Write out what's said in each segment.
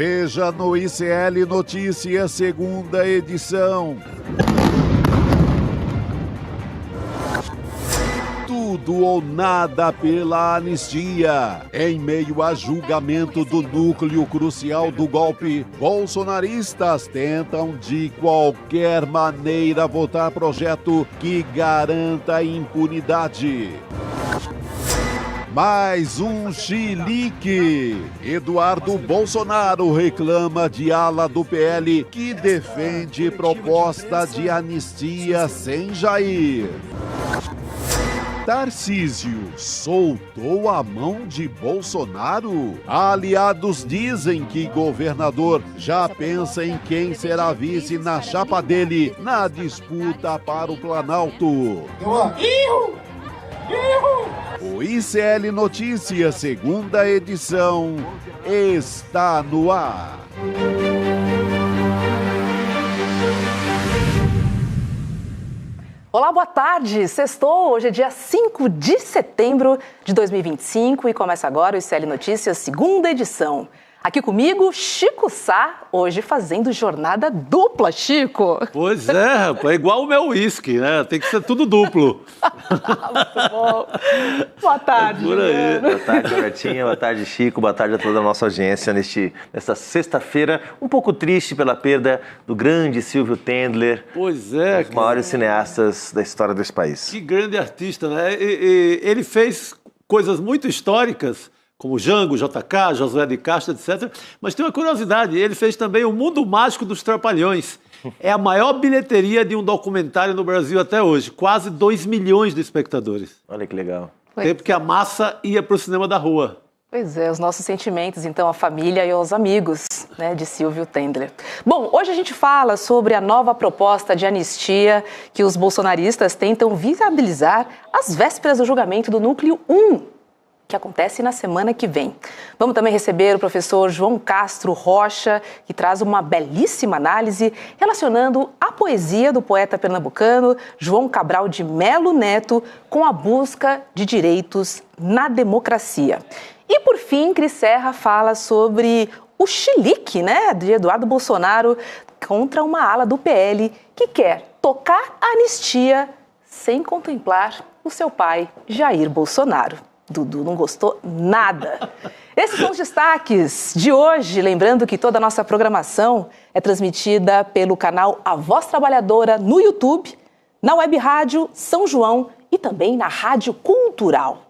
Veja no ICL Notícias, segunda edição. Tudo ou nada pela anistia. Em meio a julgamento do núcleo crucial do golpe, bolsonaristas tentam de qualquer maneira votar projeto que garanta impunidade. Mais um chilique. Eduardo Bolsonaro reclama de ala do PL que defende proposta de anistia sem Jair. Tarcísio soltou a mão de Bolsonaro? Aliados dizem que governador já pensa em quem será vice na chapa dele na disputa para o Planalto. O ICL Notícias, segunda edição, está no ar. Olá, boa tarde. Sextou, hoje é dia 5 de setembro de 2025 e começa agora o ICL Notícias, segunda edição. Aqui comigo, Chico Sá, hoje fazendo jornada dupla, Chico. Pois é, rapaz, é igual o meu uísque, né? Tem que ser tudo duplo. Muito bom. Boa tarde, por aí. Boa tarde, Robertinha. Boa tarde, Chico. Boa tarde a toda a nossa audiência nesta sexta-feira, um pouco triste pela perda do grande Silvio Tendler. Pois é. Um dos maiores cineastas da história desse país. Que grande artista, né? Ele fez coisas muito históricas, como Django, JK, Josué de Castro, etc. Mas tem uma curiosidade, ele fez também O Mundo Mágico dos Trapalhões. É a maior bilheteria de um documentário no Brasil até hoje. Quase 2 milhões de espectadores. Olha que legal. Tempo que a massa ia para o cinema da rua. Pois é, os nossos sentimentos, então, à família e aos amigos, né, de Silvio Tendler. Bom, hoje a gente fala sobre a nova proposta de anistia que os bolsonaristas tentam viabilizar às vésperas do julgamento do Núcleo 1, que acontece na semana que vem. Vamos também receber o professor João Castro Rocha, que traz uma belíssima análise relacionando a poesia do poeta pernambucano João Cabral de Melo Neto com a busca de direitos na democracia. E, por fim, Cris Serra fala sobre o chilique, né, de Eduardo Bolsonaro contra uma ala do PL que quer tocar a anistia sem contemplar o seu pai, Jair Bolsonaro. Dudu não gostou nada. Esses são os destaques de hoje. Lembrando que toda a nossa programação é transmitida pelo canal A Voz Trabalhadora no YouTube, na Web Rádio São João e também na Rádio Cultural.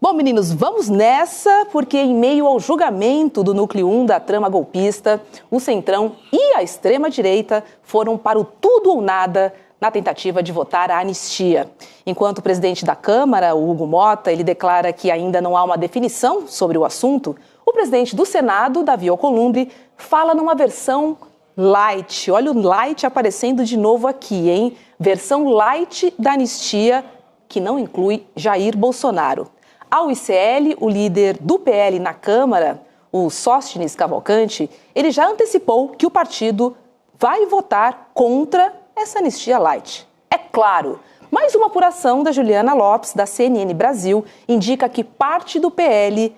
Bom, meninos, vamos nessa, porque em meio ao julgamento do Núcleo 1 da trama golpista, o Centrão e a extrema-direita foram para o tudo ou nada na tentativa de votar a anistia. Enquanto o presidente da Câmara, o Hugo Mota, ele declara que ainda não há uma definição sobre o assunto, o presidente do Senado, Davi Alcolumbre, fala numa versão light. Olha o light aparecendo de novo aqui, hein? Versão light da anistia, que não inclui Jair Bolsonaro. Ao ICL, o líder do PL na Câmara, o Sóstenes Cavalcante, ele já antecipou que o partido vai votar contra essa anistia light. É claro, mais uma apuração da Juliana Lopes, da CNN Brasil, indica que parte do PL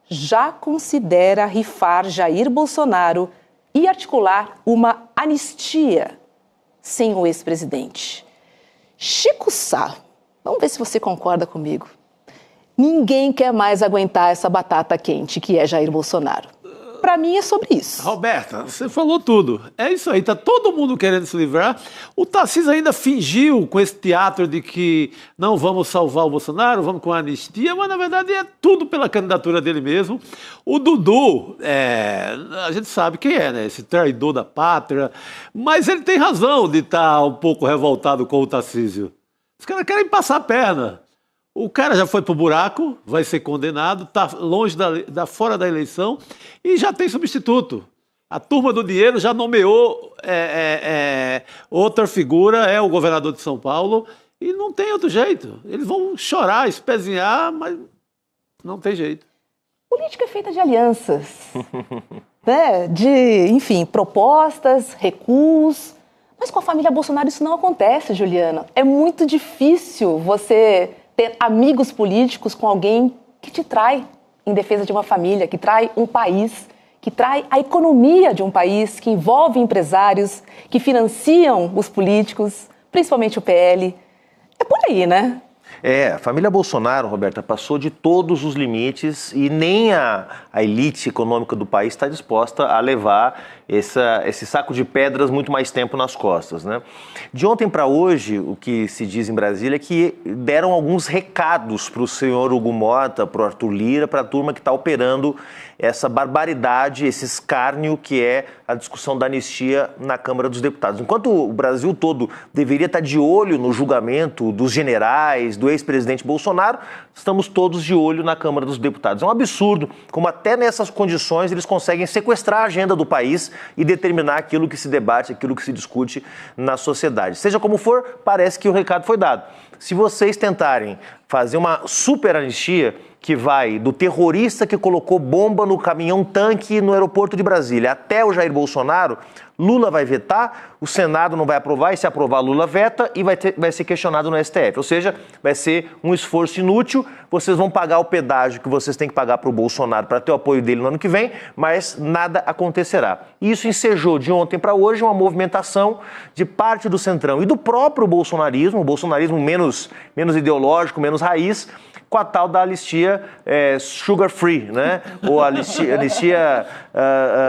já considera rifar Jair Bolsonaro e articular uma anistia sem o ex-presidente. Chico Sá, vamos ver se você concorda comigo. Ninguém quer mais aguentar essa batata quente que é Jair Bolsonaro. Para mim é sobre isso. Roberta, você falou tudo. É isso aí, tá todo mundo querendo se livrar. O Tarcísio ainda fingiu com esse teatro de que não vamos salvar o Bolsonaro, vamos com a anistia, mas na verdade é tudo pela candidatura dele mesmo. O Dudu, a gente sabe quem é, né? Esse traidor da pátria, mas ele tem razão de estar um pouco revoltado com o Tarcísio. Os caras querem passar a perna. O cara já foi pro buraco, vai ser condenado, está longe fora da eleição e já tem substituto. A turma do dinheiro já nomeou outra figura, é o governador de São Paulo, e não tem outro jeito. Eles vão chorar, espezinhar, mas não tem jeito. Política é feita de alianças, né? De, enfim, propostas, recuos. Mas com a família Bolsonaro isso não acontece, Juliana. É muito difícil você ter amigos políticos com alguém que te trai em defesa de uma família, que trai um país, que trai a economia de um país, que envolve empresários, que financiam os políticos, principalmente o PL. É por aí, né? A família Bolsonaro, Roberta, passou de todos os limites e nem a elite econômica do país está disposta a levar esse saco de pedras muito mais tempo nas costas, né? De ontem para hoje, o que se diz em Brasília é que deram alguns recados para o senhor Hugo Mota, para o Arthur Lira, para a turma que está operando essa barbaridade, esse escárnio que é a discussão da anistia na Câmara dos Deputados. Enquanto o Brasil todo deveria estar de olho no julgamento dos generais, do ex-presidente Bolsonaro, estamos todos de olho na Câmara dos Deputados. É um absurdo como até nessas condições eles conseguem sequestrar a agenda do país e determinar aquilo que se debate, aquilo que se discute na sociedade. Seja como for, parece que o recado foi dado. Se vocês tentarem fazer uma super anistia que vai do terrorista que colocou bomba no caminhão-tanque no aeroporto de Brasília até o Jair Bolsonaro, Lula vai vetar, o Senado não vai aprovar, e se aprovar, Lula veta e vai ser questionado no STF. Ou seja, vai ser um esforço inútil, vocês vão pagar o pedágio que vocês têm que pagar para o Bolsonaro para ter o apoio dele no ano que vem, mas nada acontecerá. E isso ensejou de ontem para hoje uma movimentação de parte do Centrão e do próprio bolsonarismo, o bolsonarismo menos ideológico, menos raiz, com a tal da anistia sugar free, né? Ou a anistia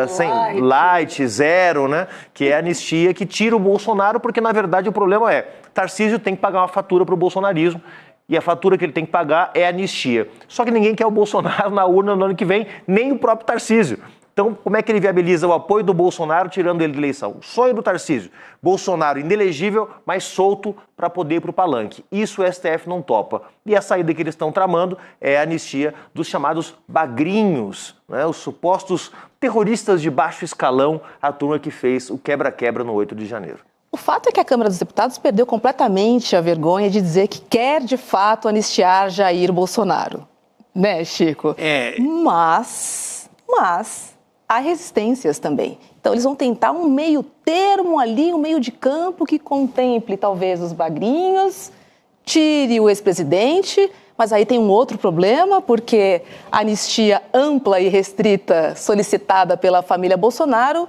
sem light, zero, né? Que é a anistia que tira o Bolsonaro, porque na verdade o problema é Tarcísio tem que pagar uma fatura para o bolsonarismo e a fatura que ele tem que pagar é a anistia. Só que ninguém quer o Bolsonaro na urna no ano que vem, nem o próprio Tarcísio. Então, como é que ele viabiliza o apoio do Bolsonaro tirando ele de eleição? O sonho do Tarcísio, Bolsonaro inelegível, mas solto para poder ir para o palanque. Isso o STF não topa. E a saída que eles estão tramando é a anistia dos chamados bagrinhos, né? Os supostos terroristas de baixo escalão, a turma que fez o quebra-quebra no 8 de janeiro. O fato é que a Câmara dos Deputados perdeu completamente a vergonha de dizer que quer, de fato, anistiar Jair Bolsonaro. Né, Chico? Mas há resistências também. Então, eles vão tentar um meio termo ali, um meio de campo que contemple talvez os bagrinhos, tire o ex-presidente, mas aí tem um outro problema, porque a anistia ampla e restrita solicitada pela família Bolsonaro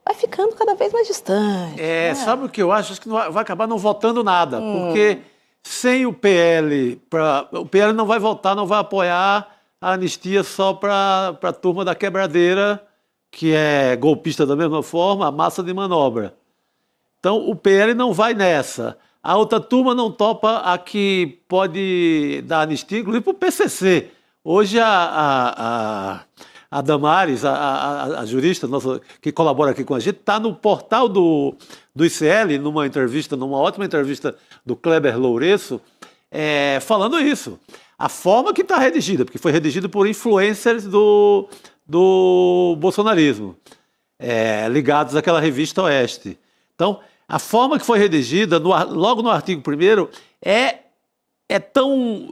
vai ficando cada vez mais distante. Né? Sabe o que eu acho? Acho que vai acabar não votando nada, porque sem o PL, o PL não vai votar, não vai apoiar a anistia só para a turma da quebradeira, que é golpista da mesma forma, a massa de manobra. Então, o PL não vai nessa. A outra turma não topa a que pode dar anistia, inclusive para o PCC. Hoje, a Damares, a jurista nossa, que colabora aqui com a gente, está no portal do ICL, numa ótima entrevista do Kleber Loureço, falando isso. A forma que está redigida, porque foi redigida por influencers do bolsonarismo, ligados àquela revista Oeste. Então, a forma que foi redigida, logo no artigo 1º, é tão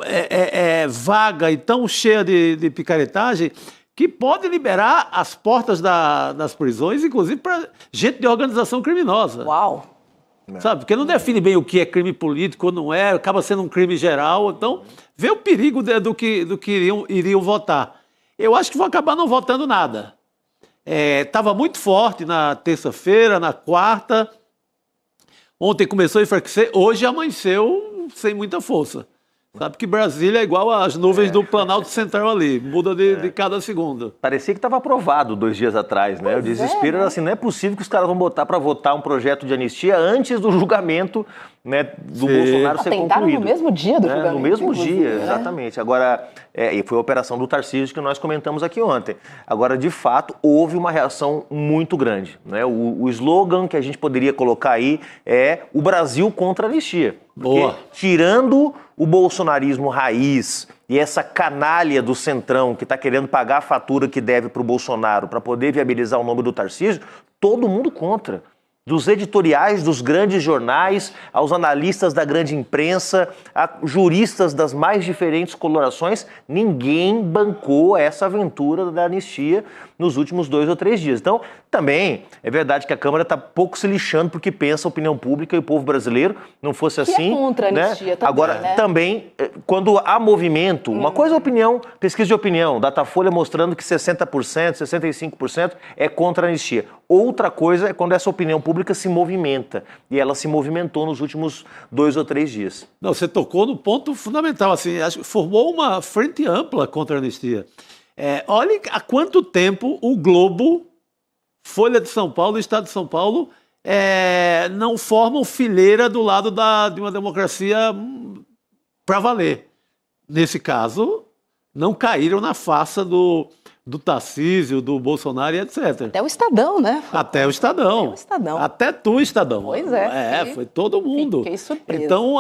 vaga e tão cheia de picaretagem que pode liberar as portas das prisões, inclusive para gente de organização criminosa. Uau! Sabe? Porque não define bem o que é crime político ou não é, acaba sendo um crime geral. Então, vê o perigo do que iriam votar. Eu acho que vão acabar não votando nada. Estava muito forte na terça-feira, na quarta. Ontem começou a enfraquecer, hoje amanheceu sem muita força. Sabe que Brasília é igual às nuvens do Planalto Central ali, muda de cada segundo. Parecia que estava aprovado 2 dias atrás, né? O desespero era assim, não é possível que os caras vão botar para votar um projeto de anistia antes do julgamento, né, do Bolsonaro ser concluído. No mesmo dia do julgamento. No mesmo dia, exatamente. Agora, e foi a operação do Tarcísio que nós comentamos aqui ontem. Agora, de fato, houve uma reação muito grande, né? O slogan que a gente poderia colocar aí é o Brasil contra a anistia. Boa. Porque, tirando o bolsonarismo raiz e essa canalha do Centrão que está querendo pagar a fatura que deve para o Bolsonaro para poder viabilizar o nome do Tarcísio, todo mundo contra. dos editoriais dos grandes jornais, aos analistas da grande imprensa, a juristas das mais diferentes colorações, ninguém bancou essa aventura da anistia nos últimos 2 ou 3 dias. Então, também é verdade que a Câmara está pouco se lixando porque pensa a opinião pública e o povo brasileiro, não fosse assim... é contra a anistia também, Agora, né? também, quando há movimento, uma coisa é opinião, pesquisa de opinião, Datafolha mostrando que 60%, 65% é contra a anistia. Outra coisa é quando essa opinião pública se movimenta, e ela se movimentou nos últimos 2 ou 3 dias. Não, você tocou no ponto fundamental, assim, acho que formou uma frente ampla contra a anistia. Olha há quanto tempo o Globo, Folha de São Paulo e Estado de São Paulo não formam fileira do lado de uma democracia para valer. Nesse caso, não caíram na farsa do Tarcísio, do Bolsonaro e etc. Até o Estadão, né? Até o Estadão. Até o Estadão. Até tu, Estadão. Pois é. Foi todo mundo. Fiquei surpresa. Então,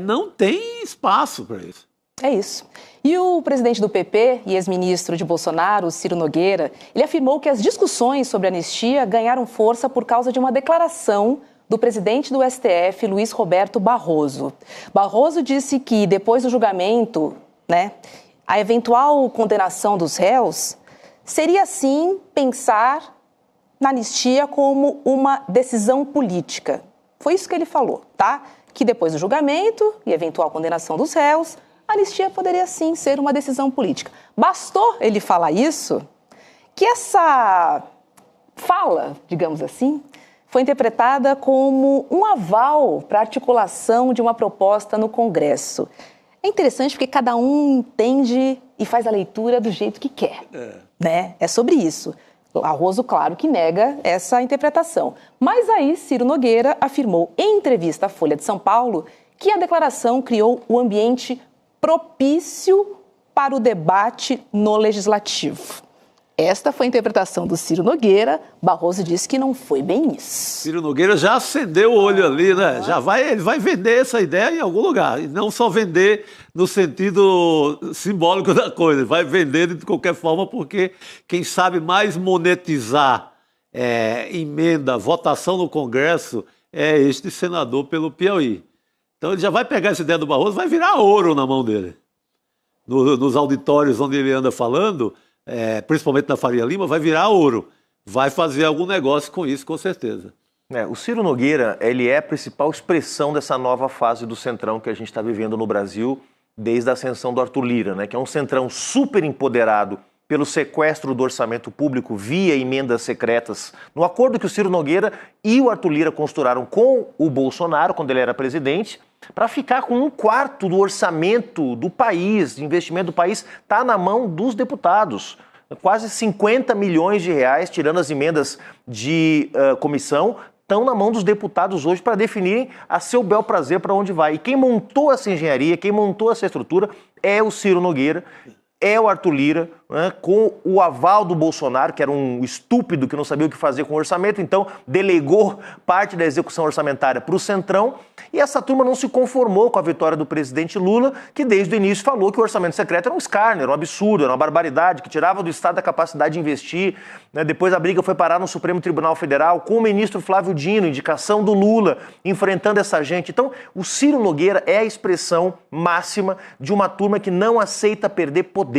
não tem espaço para isso. É isso. E o presidente do PP e ex-ministro de Bolsonaro, Ciro Nogueira, ele afirmou que as discussões sobre a anistia ganharam força por causa de uma declaração do presidente do STF, Luiz Roberto Barroso. Barroso disse que, depois do julgamento, a eventual condenação dos réus seria, sim, pensar na anistia como uma decisão política. Foi isso que ele falou, tá? Que depois do julgamento e eventual condenação dos réus, a anistia poderia, sim, ser uma decisão política. Bastou ele falar isso, que essa fala, digamos assim, foi interpretada como um aval para a articulação de uma proposta no Congresso. É interessante porque cada um entende e faz a leitura do jeito que quer, né? É sobre isso. Barroso, claro, que nega essa interpretação. Mas aí, Ciro Nogueira afirmou em entrevista à Folha de São Paulo que a declaração criou o ambiente propício para o debate no Legislativo. Esta foi a interpretação do Ciro Nogueira. Barroso disse que não foi bem isso. Ciro Nogueira já acendeu o olho ali, né? Ele vai vender essa ideia em algum lugar. E não só vender no sentido simbólico da coisa. Vai vender de qualquer forma, porque quem sabe mais monetizar emenda, votação no Congresso, é este senador pelo Piauí. Então ele já vai pegar essa ideia do Barroso, vai virar ouro na mão dele. Nos auditórios onde ele anda falando, principalmente na Faria Lima, vai virar ouro. Vai fazer algum negócio com isso, com certeza. O Ciro Nogueira, ele é a principal expressão dessa nova fase do Centrão que a gente está vivendo no Brasil desde a ascensão do Arthur Lira, né? Que é um Centrão super empoderado pelo sequestro do orçamento público via emendas secretas, no acordo que o Ciro Nogueira e o Arthur Lira costuraram com o Bolsonaro, quando ele era presidente, para ficar com 1/4 do orçamento do país, de investimento do país, está na mão dos deputados. Quase 50 milhões de reais, tirando as emendas de comissão, estão na mão dos deputados hoje para definirem a seu bel prazer para onde vai. E quem montou essa engenharia, quem montou essa estrutura é o Ciro Nogueira, é o Arthur Lira, né, com o aval do Bolsonaro, que era um estúpido que não sabia o que fazer com o orçamento, então delegou parte da execução orçamentária para o Centrão, e essa turma não se conformou com a vitória do presidente Lula, que desde o início falou que o orçamento secreto era um escárnio, era um absurdo, era uma barbaridade, que tirava do Estado a capacidade de investir, né. Depois a briga foi parar no Supremo Tribunal Federal, com o ministro Flávio Dino, indicação do Lula, enfrentando essa gente. Então, o Ciro Nogueira é a expressão máxima de uma turma que não aceita perder poder.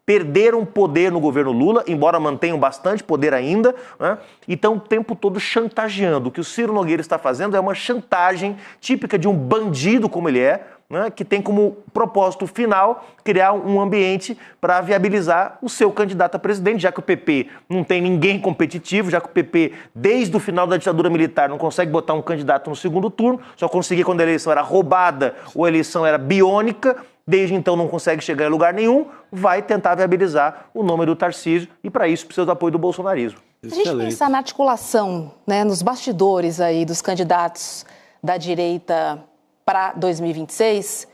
Perderam poder no governo Lula, embora mantenham bastante poder ainda, né? E estão o tempo todo chantageando. O que o Ciro Nogueira está fazendo é uma chantagem típica de um bandido como ele é, né? Que tem como propósito final criar um ambiente para viabilizar o seu candidato a presidente, já que o PP não tem ninguém competitivo, já que o PP, desde o final da ditadura militar, não consegue botar um candidato no segundo turno, só conseguia quando a eleição era roubada ou a eleição era biônica. Desde então não consegue chegar em lugar nenhum, vai tentar viabilizar o nome do Tarcísio e para isso precisa do apoio do bolsonarismo. Se a gente pensar na articulação, né, nos bastidores aí dos candidatos da direita para 2026,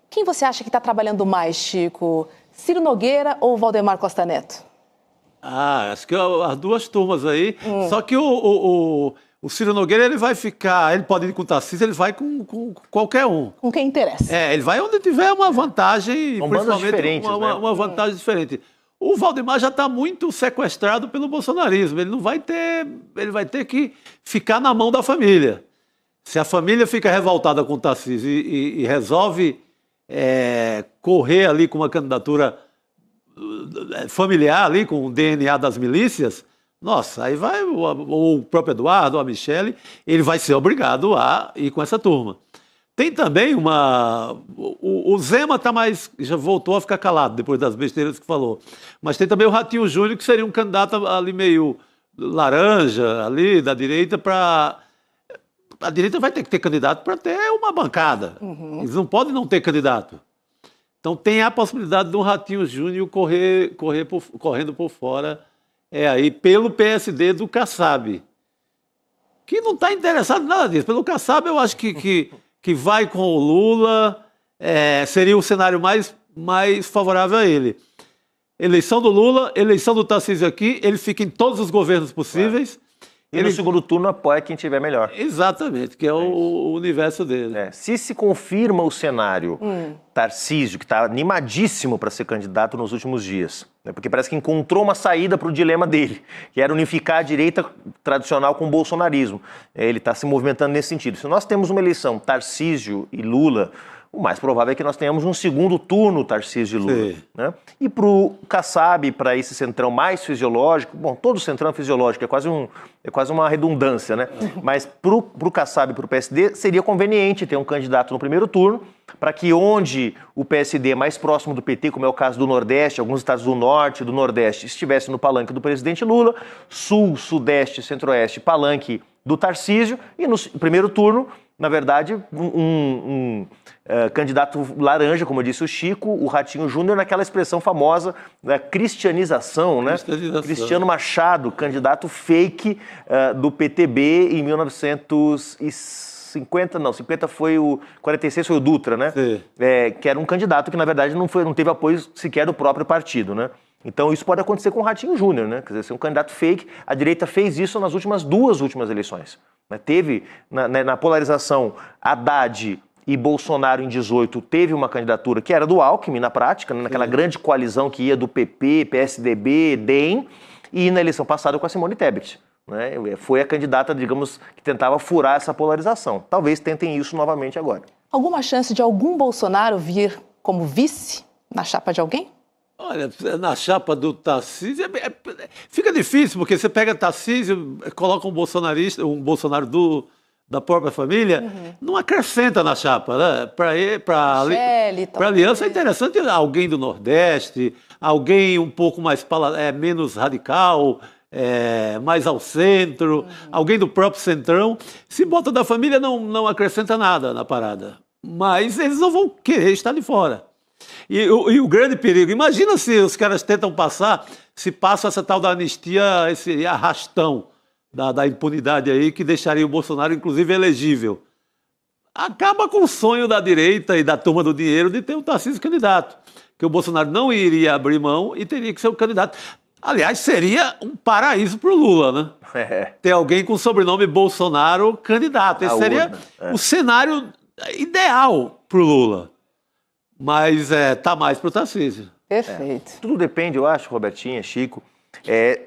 quem você acha que está trabalhando mais, Chico? Ciro Nogueira ou Valdemar Costa Neto? Acho que as duas turmas aí, só que o Ciro Nogueira, ele vai ficar, ele pode ir com o Tarcísio, ele vai com qualquer um. Com quem interessa. Ele vai onde tiver uma vantagem, São principalmente diferentes, uma vantagem diferente. O Valdemar já está muito sequestrado pelo bolsonarismo. Ele vai ter que ficar na mão da família. Se a família fica revoltada com o Tarcísio e resolve correr ali com uma candidatura familiar, ali com o DNA das milícias, nossa, aí vai o próprio Eduardo, a Michele, ele vai ser obrigado a ir com essa turma. Tem também o Zema já voltou a ficar calado depois das besteiras que falou. Mas tem também o Ratinho Júnior, que seria um candidato ali meio laranja, ali da direita, para... A direita vai ter que ter candidato para ter uma bancada. Eles não podem não ter candidato. Então tem a possibilidade de um Ratinho Júnior correndo por fora, aí pelo PSD do Kassab, que não está interessado em nada disso. Pelo Kassab, eu acho que vai com o Lula, seria o cenário mais favorável a ele. Eleição do Lula, eleição do Tarcísio aqui, ele fica em todos os governos possíveis. E no segundo turno apoia quem tiver melhor. Exatamente, que é o universo dele. Se confirma o cenário Tarcísio, que está animadíssimo para ser candidato nos últimos dias, né, porque parece que encontrou uma saída para o dilema dele, que era unificar a direita tradicional com o bolsonarismo. Ele está se movimentando nesse sentido. Se nós temos uma eleição Tarcísio e Lula, o mais provável é que nós tenhamos um segundo turno Tarcísio e Lula. Né? E para o Kassab, para esse centrão mais fisiológico, bom, todo centrão é fisiológico, é quase uma redundância, né? Mas para o Kassab e para o PSD, seria conveniente ter um candidato no primeiro turno, para que onde o PSD é mais próximo do PT, como é o caso do Nordeste, alguns estados do Norte e do Nordeste, estivesse no palanque do presidente Lula, Sul, Sudeste, Centro-Oeste, palanque do Tarcísio, e no primeiro turno, na verdade, candidato laranja, como disse o Chico, o Ratinho Júnior, naquela expressão famosa da cristianização, né? Cristiano Machado, candidato fake do PTB em 1950, não, 50 foi 46 foi o Dutra, né? Que era um candidato que, na verdade, não teve apoio sequer do próprio partido, né? Então isso pode acontecer com o Ratinho Júnior, né? Quer dizer, ser um candidato fake. A direita fez isso nas duas últimas eleições. Teve, na polarização, Haddad e Bolsonaro em 18, teve uma candidatura que era do Alckmin, na prática, né? Naquela grande coalizão que ia do PP, PSDB, DEM, e na eleição passada com a Simone Tebet. Né? Foi a candidata, digamos, que tentava furar essa polarização. Talvez tentem isso novamente agora. Alguma chance de algum Bolsonaro vir como vice na chapa de alguém? Olha, na chapa do Tarcísio, fica difícil, porque você pega Tarcísio, coloca um Bolsonaro da própria família, não acrescenta na chapa, né? Para aliança é interessante alguém do Nordeste, alguém um pouco mais menos radical, mais ao centro, alguém do próprio centrão. Se bota da família, não acrescenta nada na parada. Mas eles não vão querer estar de fora. E o grande perigo, imagina se os caras tentam se passa essa tal da anistia, esse arrastão da impunidade aí, que deixaria o Bolsonaro, inclusive, elegível. Acaba com o sonho da direita e da turma do dinheiro de ter um Tarcísio candidato, que o Bolsonaro não iria abrir mão e teria que ser o candidato. Aliás, seria um paraíso para o Lula, né? Ter alguém com o sobrenome Bolsonaro candidato. Esse seria o cenário ideal para o Lula. Mas tá mais para o Tarcísio. Perfeito. Tudo depende, eu acho, Robertinha, Chico,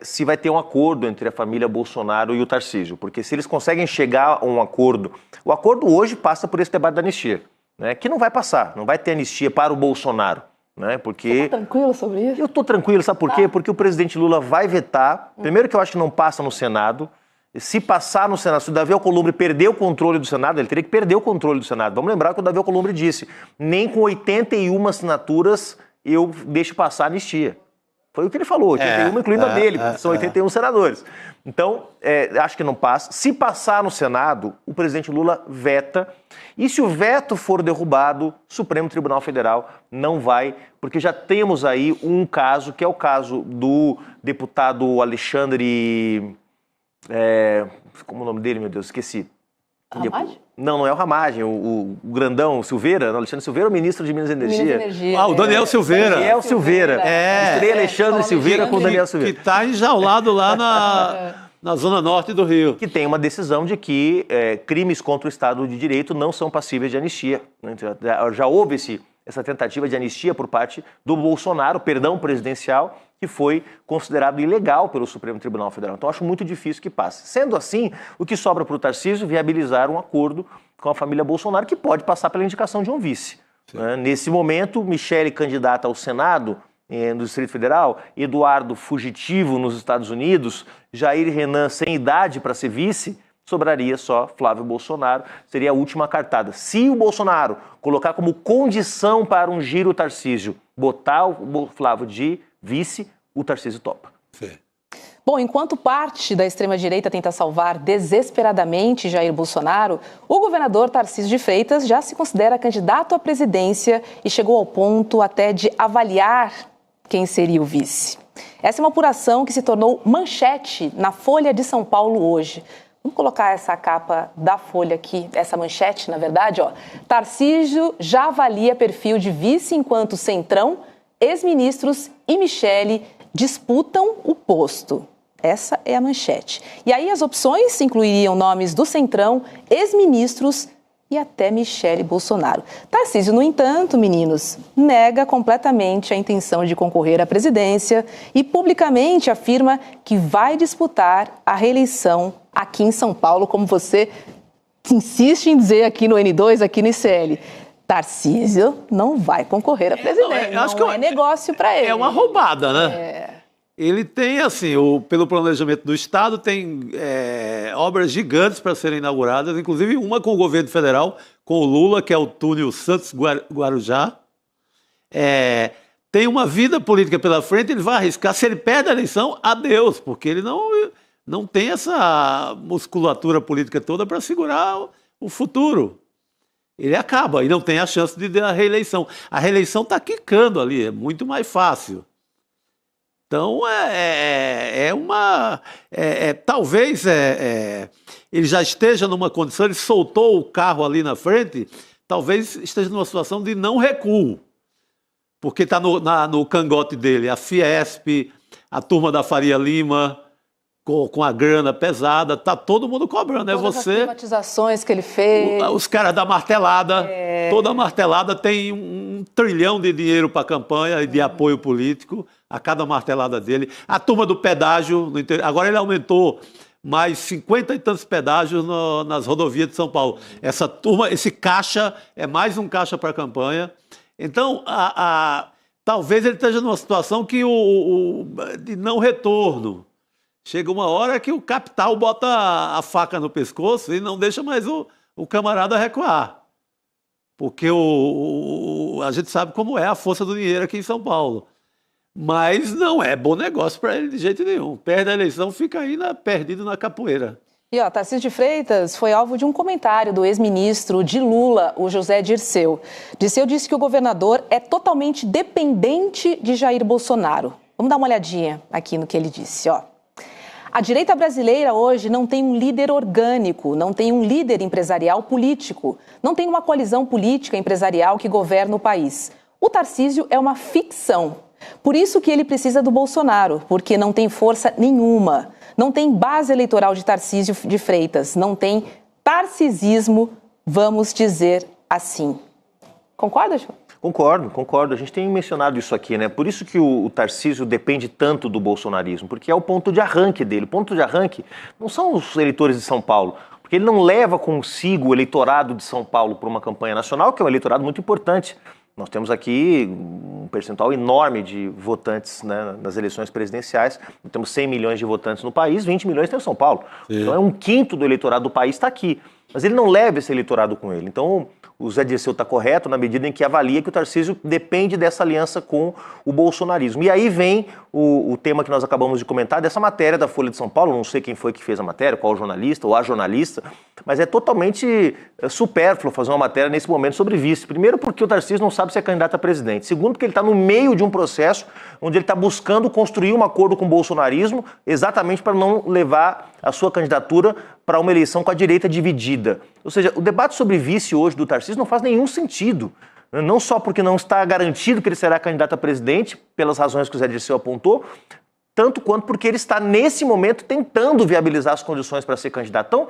se vai ter um acordo entre a família Bolsonaro e o Tarcísio. Porque se eles conseguem chegar a um acordo... O acordo hoje passa por esse debate da anistia, né, que não vai passar, não vai ter anistia para o Bolsonaro. Né, porque... Você está tranquilo sobre isso? Eu estou tranquilo, sabe por quê? Porque o presidente Lula vai vetar. Primeiro que eu acho que não passa no Senado. Se passar no Senado, se o Davi Alcolumbre perder o controle do Senado, ele teria que perder o controle do Senado. Vamos lembrar o que o Davi Alcolumbre disse: nem com 81 assinaturas eu deixo passar a anistia. Foi o que ele falou, 81 incluindo a dele, são 81 senadores. Então, acho que não passa. Se passar no Senado, o presidente Lula veta. E se o veto for derrubado, o Supremo Tribunal Federal não vai, porque já temos aí um caso, que é o caso do deputado Alexandre... como é o nome dele, meu Deus, esqueci. Ramagem? Não é o Ramagem, o grandão, o Silveira, Alexandre Silveira, o ministro de Minas e Energia. O Daniel Silveira. Daniel Silveira. Estrei Alexandre Silveira com o Daniel Silveira. Que está enjaulado lá na zona norte do Rio. Que tem uma decisão de que crimes contra o Estado de Direito não são passíveis de anistia. Já houve essa tentativa de anistia por parte do Bolsonaro, perdão presidencial, que foi considerado ilegal pelo Supremo Tribunal Federal. Então, acho muito difícil que passe. Sendo assim, o que sobra para o Tarcísio é viabilizar um acordo com a família Bolsonaro, que pode passar pela indicação de um vice. Nesse momento, Michele candidata ao Senado no Distrito Federal, Eduardo fugitivo nos Estados Unidos, Jair Renan sem idade para ser vice, sobraria só Flávio Bolsonaro, seria a última cartada. Se o Bolsonaro colocar como condição para ungir o Tarcísio, botar o Flávio de vice, o Tarcísio topa. Sim. Bom, enquanto parte da extrema-direita tenta salvar desesperadamente Jair Bolsonaro, o governador Tarcísio de Freitas já se considera candidato à presidência e chegou ao ponto até de avaliar quem seria o vice. Essa é uma apuração que se tornou manchete na Folha de São Paulo hoje. Vamos colocar essa capa da Folha aqui, essa manchete, na verdade, ó. Tarcísio já avalia perfil de vice enquanto Centrão, ex-ministros e Michele disputam o posto. Essa é a manchete. E aí as opções incluiriam nomes do Centrão, ex-ministros e até Michele Bolsonaro. Tarcísio, no entanto, meninos, nega completamente a intenção de concorrer à presidência e publicamente afirma que vai disputar a reeleição aqui em São Paulo, como você insiste em dizer aqui no N2, aqui no ICL. Tarcísio não vai concorrer à presidência, não é negócio para ele. É uma roubada, né? Ele tem, assim, pelo planejamento do Estado, tem obras gigantes para serem inauguradas, inclusive uma com o governo federal, com o Lula, que é o túnel Santos-Guarujá. Tem uma vida política pela frente, ele vai arriscar. Se ele perde a eleição, adeus, porque ele não tem essa musculatura política toda para segurar o futuro. Ele acaba e não tem a chance de ter a reeleição. A reeleição está quicando ali, é muito mais fácil. Então, talvez ele já esteja numa condição, ele soltou o carro ali na frente, talvez esteja numa situação de não recuo, porque está no cangote dele a Fiesp, a turma da Faria Lima, com a grana pesada, tá todo mundo cobrando. Todas as privatizações que ele fez. Os caras da martelada, toda martelada tem um trilhão de dinheiro para a campanha e de apoio político a cada martelada dele. A turma do pedágio, agora ele aumentou mais 50 e tantos pedágios nas rodovias de São Paulo. Essa turma, esse caixa é mais um caixa para a campanha. Então, talvez ele esteja numa situação de não retorno. Chega uma hora que o capital bota a faca no pescoço e não deixa mais o camarada recuar. Porque a gente sabe como é a força do dinheiro aqui em São Paulo. Mas não é bom negócio para ele de jeito nenhum. Perde a eleição, fica aí perdido na capoeira. E Tarcísio de Freitas foi alvo de um comentário do ex-ministro de Lula, o José Dirceu. Dirceu disse que o governador é totalmente dependente de Jair Bolsonaro. Vamos dar uma olhadinha aqui no que ele disse, ó. A direita brasileira hoje não tem um líder orgânico, não tem um líder empresarial político, não tem uma coalizão política empresarial que governa o país. O Tarcísio é uma ficção. Por isso que ele precisa do Bolsonaro, porque não tem força nenhuma, não tem base eleitoral de Tarcísio de Freitas, não tem tarcisismo, vamos dizer assim. Concorda, João? Concordo. A gente tem mencionado isso aqui, né? Por isso que o Tarcísio depende tanto do bolsonarismo, porque é o ponto de arranque dele. O ponto de arranque não são os eleitores de São Paulo, porque ele não leva consigo o eleitorado de São Paulo para uma campanha nacional, que é um eleitorado muito importante. Nós temos aqui um percentual enorme de votantes, né, nas eleições presidenciais. Nós temos 100 milhões de votantes no país, 20 milhões tem em São Paulo. Sim. Então é 1/5 do eleitorado do país está aqui. Mas ele não leva esse eleitorado com ele. Então o Zé Dirceu está correto na medida em que avalia que o Tarcísio depende dessa aliança com o bolsonarismo. E aí vem o tema que nós acabamos de comentar, dessa matéria da Folha de São Paulo, não sei quem foi que fez a matéria, qual jornalista ou a jornalista, mas é totalmente supérfluo fazer uma matéria nesse momento sobre vice. Primeiro porque o Tarcísio não sabe se é candidato a presidente. Segundo porque ele está no meio de um processo onde ele está buscando construir um acordo com o bolsonarismo exatamente para não levar a sua candidatura para uma eleição com a direita dividida. Ou seja, o debate sobre vice hoje do Tarcísio não faz nenhum sentido. Não só porque não está garantido que ele será candidato a presidente, pelas razões que o Zé Dirceu apontou, tanto quanto porque ele está, nesse momento, tentando viabilizar as condições para ser candidato. Então,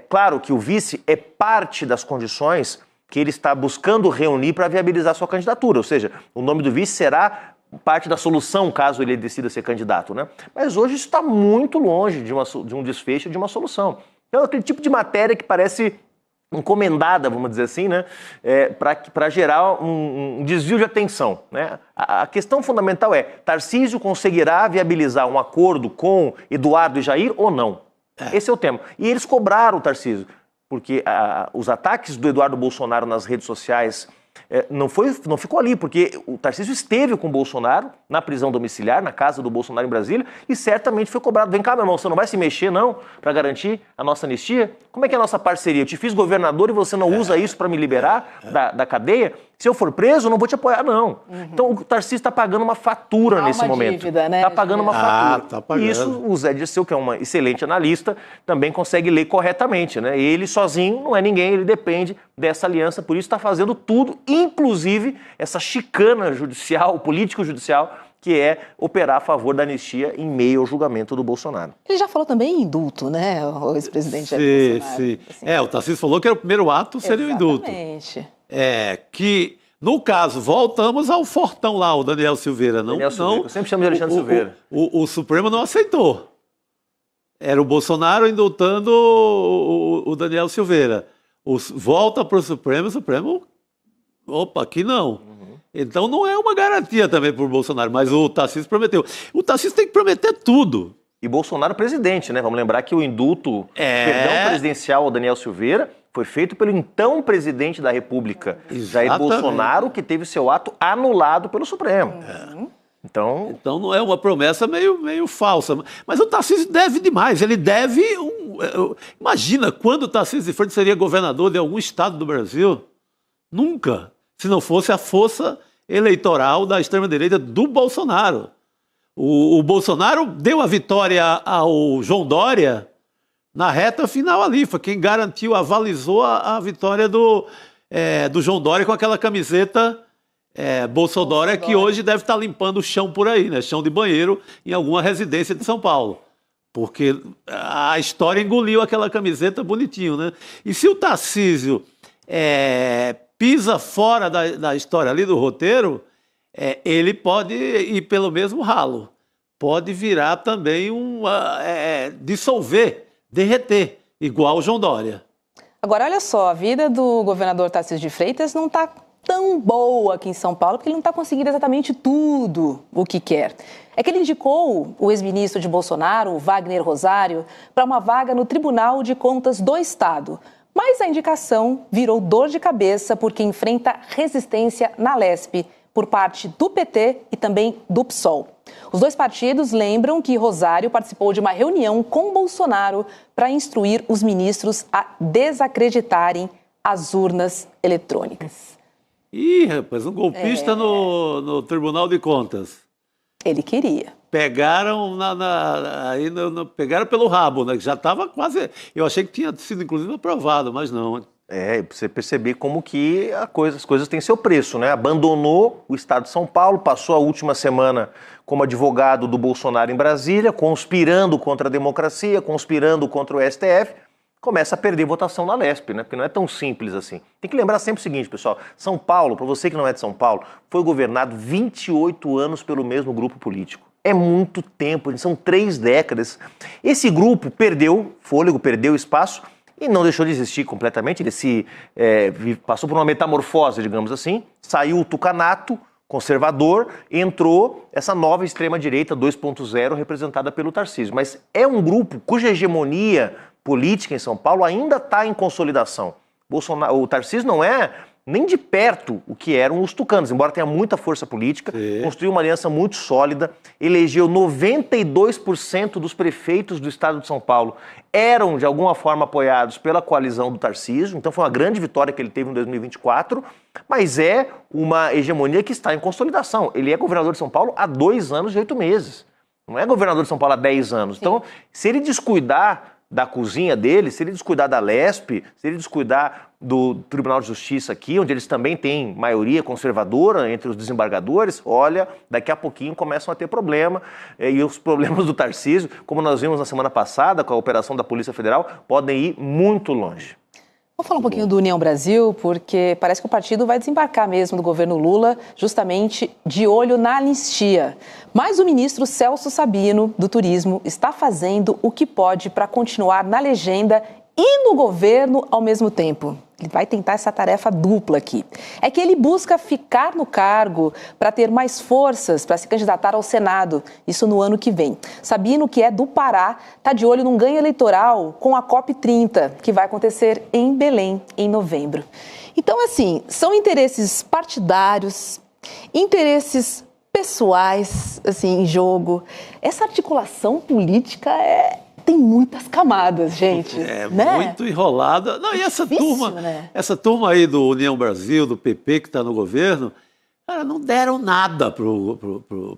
claro que o vice é parte das condições que ele está buscando reunir para viabilizar sua candidatura. Ou seja, o nome do vice será parte da solução caso ele decida ser candidato, né? Mas hoje isso está muito longe de um desfecho, de uma solução. Então, aquele tipo de matéria que parece encomendada, vamos dizer assim, né, para gerar um desvio de atenção, né? A questão fundamental é: Tarcísio conseguirá viabilizar um acordo com Eduardo e Jair ou não? Esse é o tema. E eles cobraram o Tarcísio, porque os ataques do Eduardo Bolsonaro nas redes sociais não ficou ali, porque o Tarcísio esteve com o Bolsonaro na prisão domiciliar, na casa do Bolsonaro em Brasília, e certamente foi cobrado. Vem cá, meu irmão, você não vai se mexer, não, para garantir a nossa anistia? Como é que é a nossa parceria? Eu te fiz governador e você não usa isso para me liberar da cadeia? Se eu for preso, eu não vou te apoiar, não. Então, o Tarcísio está pagando uma fatura nesse momento. Dívida, né? Está pagando uma fatura. Tá pagando. E isso, o Zé Dirceu, que é um excelente analista, também consegue ler corretamente, né? Ele sozinho não é ninguém, ele depende dessa aliança, por isso está fazendo tudo, inclusive essa chicana judicial, político-judicial, que é operar a favor da anistia em meio ao julgamento do Bolsonaro. Ele já falou também em indulto, né, o ex-presidente Sim, Bolsonaro. sim. Assim. O Tarcísio falou que era o primeiro ato, seria o indulto. Exatamente. Que, no caso, voltamos ao fortão lá, o Daniel Silveira. Daniel Silveira, eu sempre chamo de Alexandre Silveira. O Supremo não aceitou. Era o Bolsonaro indultando o Daniel Silveira. Volta para o Supremo, opa, aqui não. Então não é uma garantia também para o Bolsonaro, mas o Tarcísio prometeu. O Tarcísio tem que prometer tudo. E Bolsonaro presidente, né? Vamos lembrar que o indulto, perdão presidencial ao Daniel Silveira foi feito pelo então presidente da República, Jair Bolsonaro, que teve seu ato anulado pelo Supremo. Então não é uma promessa meio falsa. Mas o Tarcísio deve demais. Ele deve... Imagina quando o Tarcísio de Freitas seria governador de algum estado do Brasil. Nunca. Se não fosse a força eleitoral da extrema-direita do Bolsonaro. O Bolsonaro deu a vitória ao João Dória na reta final ali. Foi quem garantiu, avalizou a vitória do João Dória com aquela camiseta Bolsodória, que hoje deve estar limpando o chão por aí, né? Chão de banheiro em alguma residência de São Paulo. Porque a história engoliu aquela camiseta bonitinho, né? E se o Tarcísio pisa fora da história ali do roteiro, ele pode ir pelo mesmo ralo. Pode virar também dissolver, derreter, igual o João Dória. Agora, olha só, a vida do governador Tarcísio de Freitas não está tão boa aqui em São Paulo, porque ele não está conseguindo exatamente tudo o que quer. É que ele indicou o ex-ministro de Bolsonaro, Wagner Rosário, para uma vaga no Tribunal de Contas do Estado. Mas a indicação virou dor de cabeça porque enfrenta resistência na Lespe por parte do PT e também do PSOL. Os dois partidos lembram que Rosário participou de uma reunião com Bolsonaro para instruir os ministros a desacreditarem as urnas eletrônicas. Ih, rapaz, um golpista no Tribunal de Contas. Ele queria. Pegaram pegaram pelo rabo, né? Já estava quase... Eu achei que tinha sido, inclusive, aprovado, mas não. Pra você perceber como que as coisas têm seu preço, né? Abandonou o estado de São Paulo, passou a última semana como advogado do Bolsonaro em Brasília, conspirando contra a democracia, conspirando contra o STF, começa a perder votação na Lespe, né? Porque não é tão simples assim. Tem que lembrar sempre o seguinte, pessoal, São Paulo, para você que não é de São Paulo, foi governado 28 anos pelo mesmo grupo político. É muito tempo, são 3 décadas. Esse grupo perdeu fôlego, perdeu espaço, e não deixou de existir completamente, ele passou por uma metamorfose, digamos assim, saiu o tucanato conservador, entrou essa nova extrema-direita 2.0 representada pelo Tarcísio. Mas é um grupo cuja hegemonia política em São Paulo ainda está em consolidação. O Tarcísio não é nem de perto o que eram os tucanos, embora tenha muita força política, construiu uma aliança muito sólida, elegeu 92% dos prefeitos do estado de São Paulo, eram de alguma forma apoiados pela coalizão do Tarcísio, então foi uma grande vitória que ele teve em 2024, mas é uma hegemonia que está em consolidação. Ele é governador de São Paulo há 2 anos e 8 meses, não é governador de São Paulo há 10 anos. Então, se ele descuidar da cozinha dele, se ele descuidar da Lespe, se ele descuidar do Tribunal de Justiça aqui, onde eles também têm maioria conservadora entre os desembargadores, olha, daqui a pouquinho começam a ter problema, e os problemas do Tarcísio, como nós vimos na semana passada com a operação da Polícia Federal, podem ir muito longe. Vamos falar um pouquinho do União Brasil, porque parece que o partido vai desembarcar mesmo do governo Lula, justamente de olho na anistia. Mas o ministro Celso Sabino, do Turismo, está fazendo o que pode para continuar na legenda e no governo ao mesmo tempo. Ele vai tentar essa tarefa dupla aqui. É que ele busca ficar no cargo para ter mais forças para se candidatar ao Senado, isso no ano que vem. Sabino, que é do Pará, está de olho num ganho eleitoral com a COP30, que vai acontecer em Belém, em novembro. Então, assim, são interesses partidários, interesses pessoais, assim, em jogo. Essa articulação política tem muitas camadas, gente. Muito enrolada. Não, e essa turma aí do União Brasil, do PP, que está no governo, cara, não deram nada pro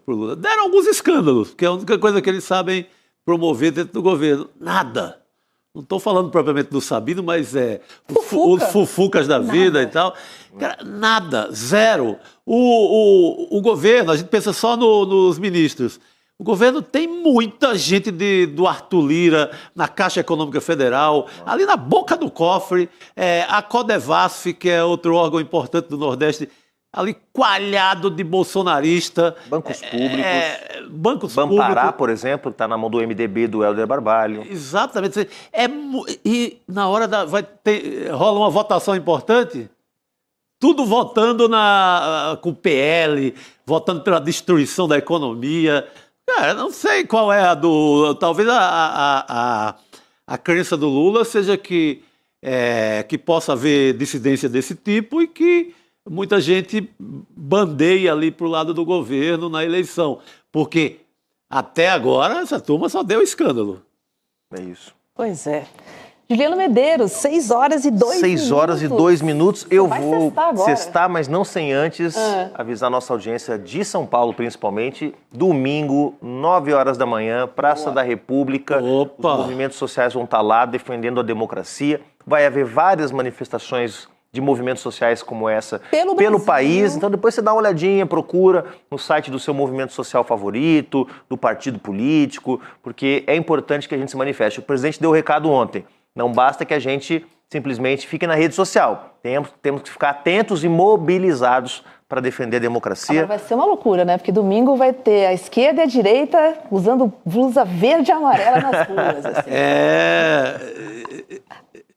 Lula. Deram alguns escândalos, que é a única coisa que eles sabem promover dentro do governo. Nada. Não estou falando propriamente do Sabino, mas os fufucas da vida e tal. Cara, nada, zero. O governo, a gente pensa só nos ministros. O governo tem muita gente do Arthur Lira, na Caixa Econômica Federal, ali na boca do cofre, a Codevasf, que é outro órgão importante do Nordeste, ali coalhado de bolsonarista. Bancos públicos. Bancos Bampará, públicos. por exemplo, está na mão do MDB, do Helder Barbalho. Exatamente. E na hora rola uma votação importante, tudo votando com o PL, votando pela destruição da economia. Cara, não sei qual é talvez a crença do Lula seja que possa haver dissidência desse tipo e que muita gente bandeia ali para o lado do governo na eleição. Porque até agora essa turma só deu escândalo. É isso. Pois é. Juliano Medeiros, 6 horas e 2 minutos. 6 horas e 2 minutos. Eu vou agora. cestar, mas não sem antes avisar nossa audiência de São Paulo, principalmente. Domingo, 9 horas da manhã, Praça da República. Opa. Os movimentos sociais vão estar lá defendendo a democracia. Vai haver várias manifestações de movimentos sociais como essa pelo país. Então depois você dá uma olhadinha, procura no site do seu movimento social favorito, do partido político, porque é importante que a gente se manifeste. O presidente deu o recado ontem. Não basta que a gente simplesmente fique na rede social. Temos que ficar atentos e mobilizados para defender a democracia. Agora vai ser uma loucura, né? Porque domingo vai ter a esquerda e a direita usando blusa verde e amarela nas ruas. Assim.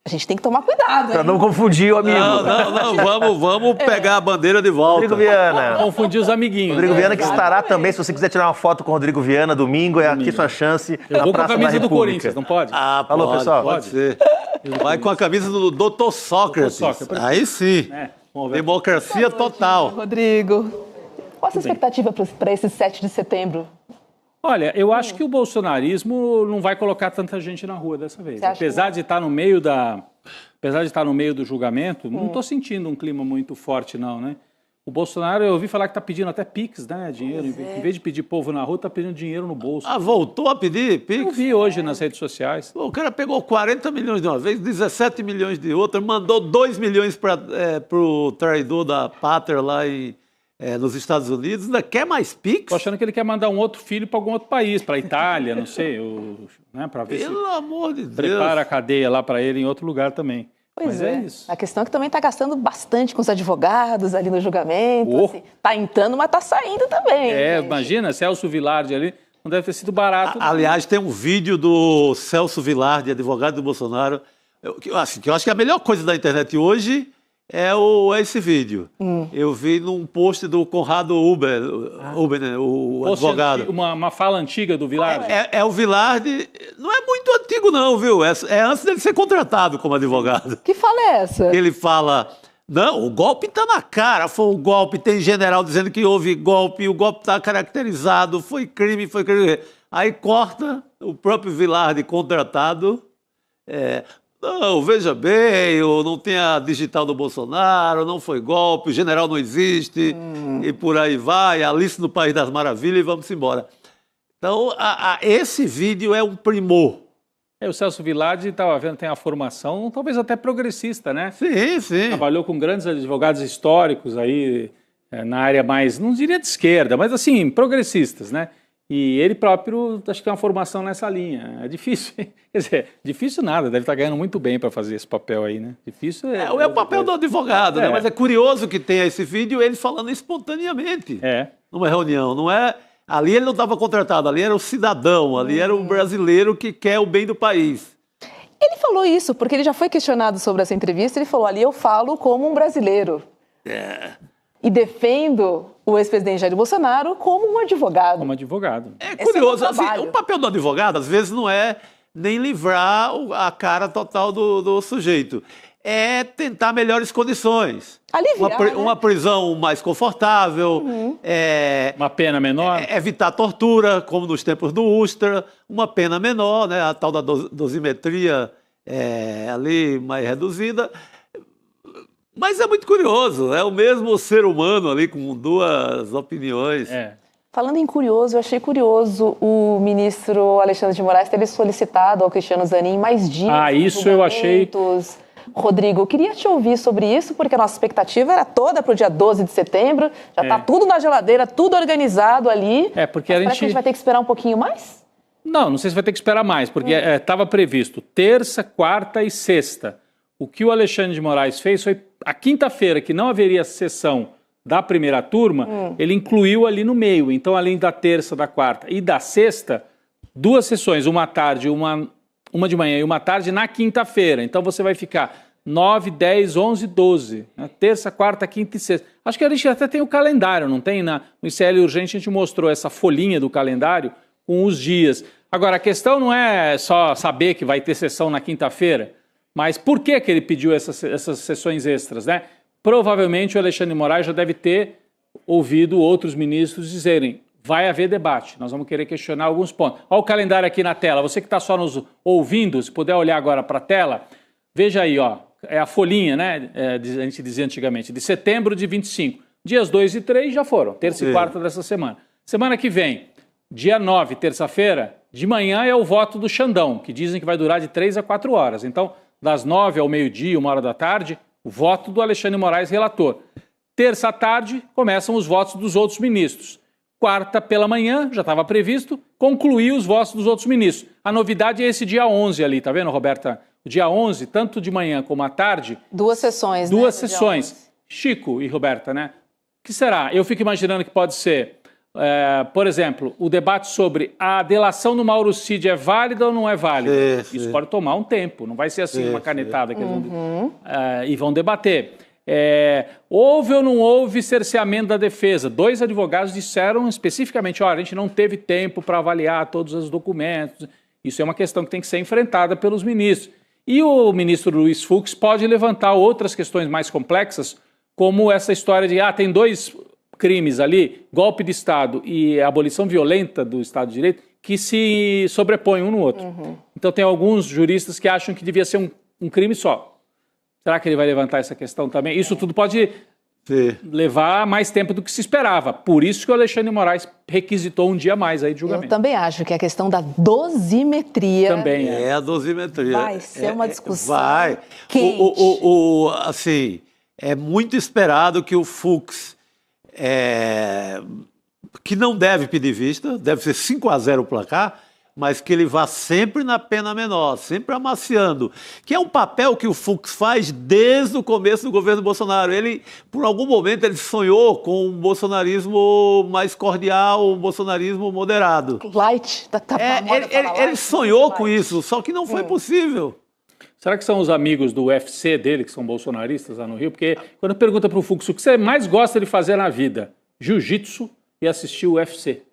A gente tem que tomar cuidado. Para não confundir o amigo. Não, vamos pegar a bandeira de volta. Rodrigo Viana. Confundir os amiguinhos. Rodrigo Viana que estará também, se você quiser tirar uma foto com o Rodrigo Viana, domingo, aqui sua chance. Eu vou com a camisa do Corinthians, não pode? Alô, pessoal. Pode ser. Vai com a camisa do Dr. Sócrates. Aí sim. Democracia total. Rodrigo, qual a sua expectativa para esse 7 de setembro? Olha, eu acho que o bolsonarismo não vai colocar tanta gente na rua dessa vez. Apesar de estar no meio do julgamento, não estou sentindo um clima muito forte, não, né? O Bolsonaro, eu ouvi falar que está pedindo até Pix, né? Dinheiro. Em vez de pedir povo na rua, está pedindo dinheiro no bolso. Voltou a pedir Pix? Eu vi hoje nas redes sociais. O cara pegou 40 milhões de uma vez, 17 milhões de outra, mandou 2 milhões para o traidor da pátria lá nos Estados Unidos. Ainda quer mais Pix? Estou achando que ele quer mandar um outro filho para algum outro país, para a Itália, não sei, né? Para ver Pelo amor de Deus. Prepara a cadeia lá para ele em outro lugar também. Pois é isso. A questão é que também está gastando bastante com os advogados ali no julgamento. Assim, tá entrando, mas tá saindo também. Imagina, Celso Vilardi ali, não deve ter sido barato. Aliás, tem um vídeo do Celso Vilardi, advogado do Bolsonaro, que eu acho que a melhor coisa da internet hoje é esse vídeo. Eu vi num post do Conrado Uber, né, o advogado. Uma fala antiga do Vilardi? O Vilardi, não é muito antigo não, viu? É antes dele ser contratado como advogado. Que fala é essa? Ele fala, não, o golpe está na cara, foi um golpe, tem general dizendo que houve golpe, o golpe está caracterizado, foi crime. Aí corta o próprio Vilardi contratado, não, veja bem, não tem a digital do Bolsonaro, não foi golpe, o general não existe, e por aí vai, Alice no País das Maravilhas e vamos embora. Então, esse vídeo é um primor. O Celso Vilardi, estava vendo, tem a formação, talvez até progressista, né? Sim. Trabalhou com grandes advogados históricos aí, na área mais, não diria de esquerda, mas assim, progressistas, né? E ele próprio, acho que tem uma formação nessa linha. É difícil, quer dizer, difícil nada, deve estar ganhando muito bem para fazer esse papel aí, né? Difícil é o papel do advogado, né? Mas é curioso que tenha esse vídeo, ele falando espontaneamente. Numa reunião, não é... Ali ele não estava contratado, ali era o cidadão, ali era o brasileiro que quer o bem do país. Ele falou isso, porque ele já foi questionado sobre essa entrevista, ele falou, ali eu falo como um brasileiro. E defendo o ex-presidente Jair Bolsonaro como um advogado. Como advogado. É curioso, assim, o papel do advogado, às vezes, não é nem livrar a cara total do sujeito. É tentar melhores condições. Aliviar, uma prisão mais confortável. Uma pena menor. Evitar tortura, como nos tempos do Ustra. Uma pena menor, né? A tal da dosimetria ali mais reduzida. Mas é muito curioso, é o mesmo ser humano ali com duas opiniões. Falando em curioso, eu achei curioso o ministro Alexandre de Moraes ter solicitado ao Cristiano Zanin mais dias. Isso eu achei... Rodrigo, eu queria te ouvir sobre isso, porque a nossa expectativa era toda para o dia 12 de setembro, já está tudo na geladeira, tudo organizado ali. Porque a gente vai ter que esperar um pouquinho mais? Não sei se vai ter que esperar mais, porque estava previsto terça, quarta e sexta. O que o Alexandre de Moraes fez foi, a quinta-feira, que não haveria sessão da primeira turma, ele incluiu ali no meio. Então, além da terça, da quarta e da sexta, 2 sessões, uma à tarde, uma de manhã e uma à tarde na quinta-feira. Então você vai ficar 9, 10, 11, 12. Né? Terça, quarta, quinta e sexta. Acho que a gente até tem o calendário, não tem? No ICL Urgente a gente mostrou essa folhinha do calendário com os dias. Agora, a questão não é só saber que vai ter sessão na quinta-feira, mas por que ele pediu essas sessões extras, né? Provavelmente o Alexandre de Moraes já deve ter ouvido outros ministros dizerem: vai haver debate, nós vamos querer questionar alguns pontos. Olha o calendário aqui na tela, você que está só nos ouvindo, se puder olhar agora para a tela, veja aí, é a folhinha, né, a gente dizia antigamente, de setembro de 25. Dias 2 e 3 já foram, terça e quarta dessa semana. Semana que vem, dia 9, terça-feira, de manhã é o voto do Xandão, que dizem que vai durar de 3 a 4 horas. Então, das 9 ao meio-dia, 1h da tarde, o voto do Alexandre de Moraes, relator. Terça à tarde, começam os votos dos outros ministros. Quarta pela manhã, já estava previsto, concluir os votos dos outros ministros. A novidade é esse dia 11 ali, tá vendo, Roberta? O dia 11, tanto de manhã como à tarde... 2 sessões, né? 2 sessões. Chico e Roberta, né? O que será? Eu fico imaginando que pode ser, por exemplo, o debate sobre a delação do Mauro Cid é válida ou não é válida. Isso pode tomar um tempo, não vai ser assim uma canetada que eles vão, e vão debater. Houve ou não houve cerceamento da defesa? 2 advogados disseram especificamente, olha, a gente não teve tempo para avaliar todos os documentos. Isso é uma questão que tem que ser enfrentada pelos ministros. E o ministro Luiz Fux pode levantar outras questões mais complexas, como essa história de, tem 2 crimes ali, golpe de Estado e abolição violenta do Estado de Direito, que se sobrepõem um no outro. Então tem alguns juristas que acham que devia ser um crime só. Será que ele vai levantar essa questão também? Isso tudo pode levar mais tempo do que se esperava. Por isso que o Alexandre de Moraes requisitou um dia mais aí de julgamento. Eu também acho que a questão da dosimetria... Também a dosimetria. Vai ser uma discussão quente. Assim, é muito esperado que o Fux, que não deve pedir vista, deve ser 5-0 o placar, mas que ele vá sempre na pena menor, sempre amaciando, que é um papel que o Fux faz desde o começo do governo Bolsonaro. Ele, por algum momento, ele sonhou com um bolsonarismo mais cordial, um bolsonarismo moderado. Light. Ele sonhou com isso, só que não foi possível. Será que são os amigos do UFC dele, que são bolsonaristas lá no Rio? Porque quando pergunta para o Fux o que você mais gosta de fazer na vida, jiu-jitsu e assistir o UFC.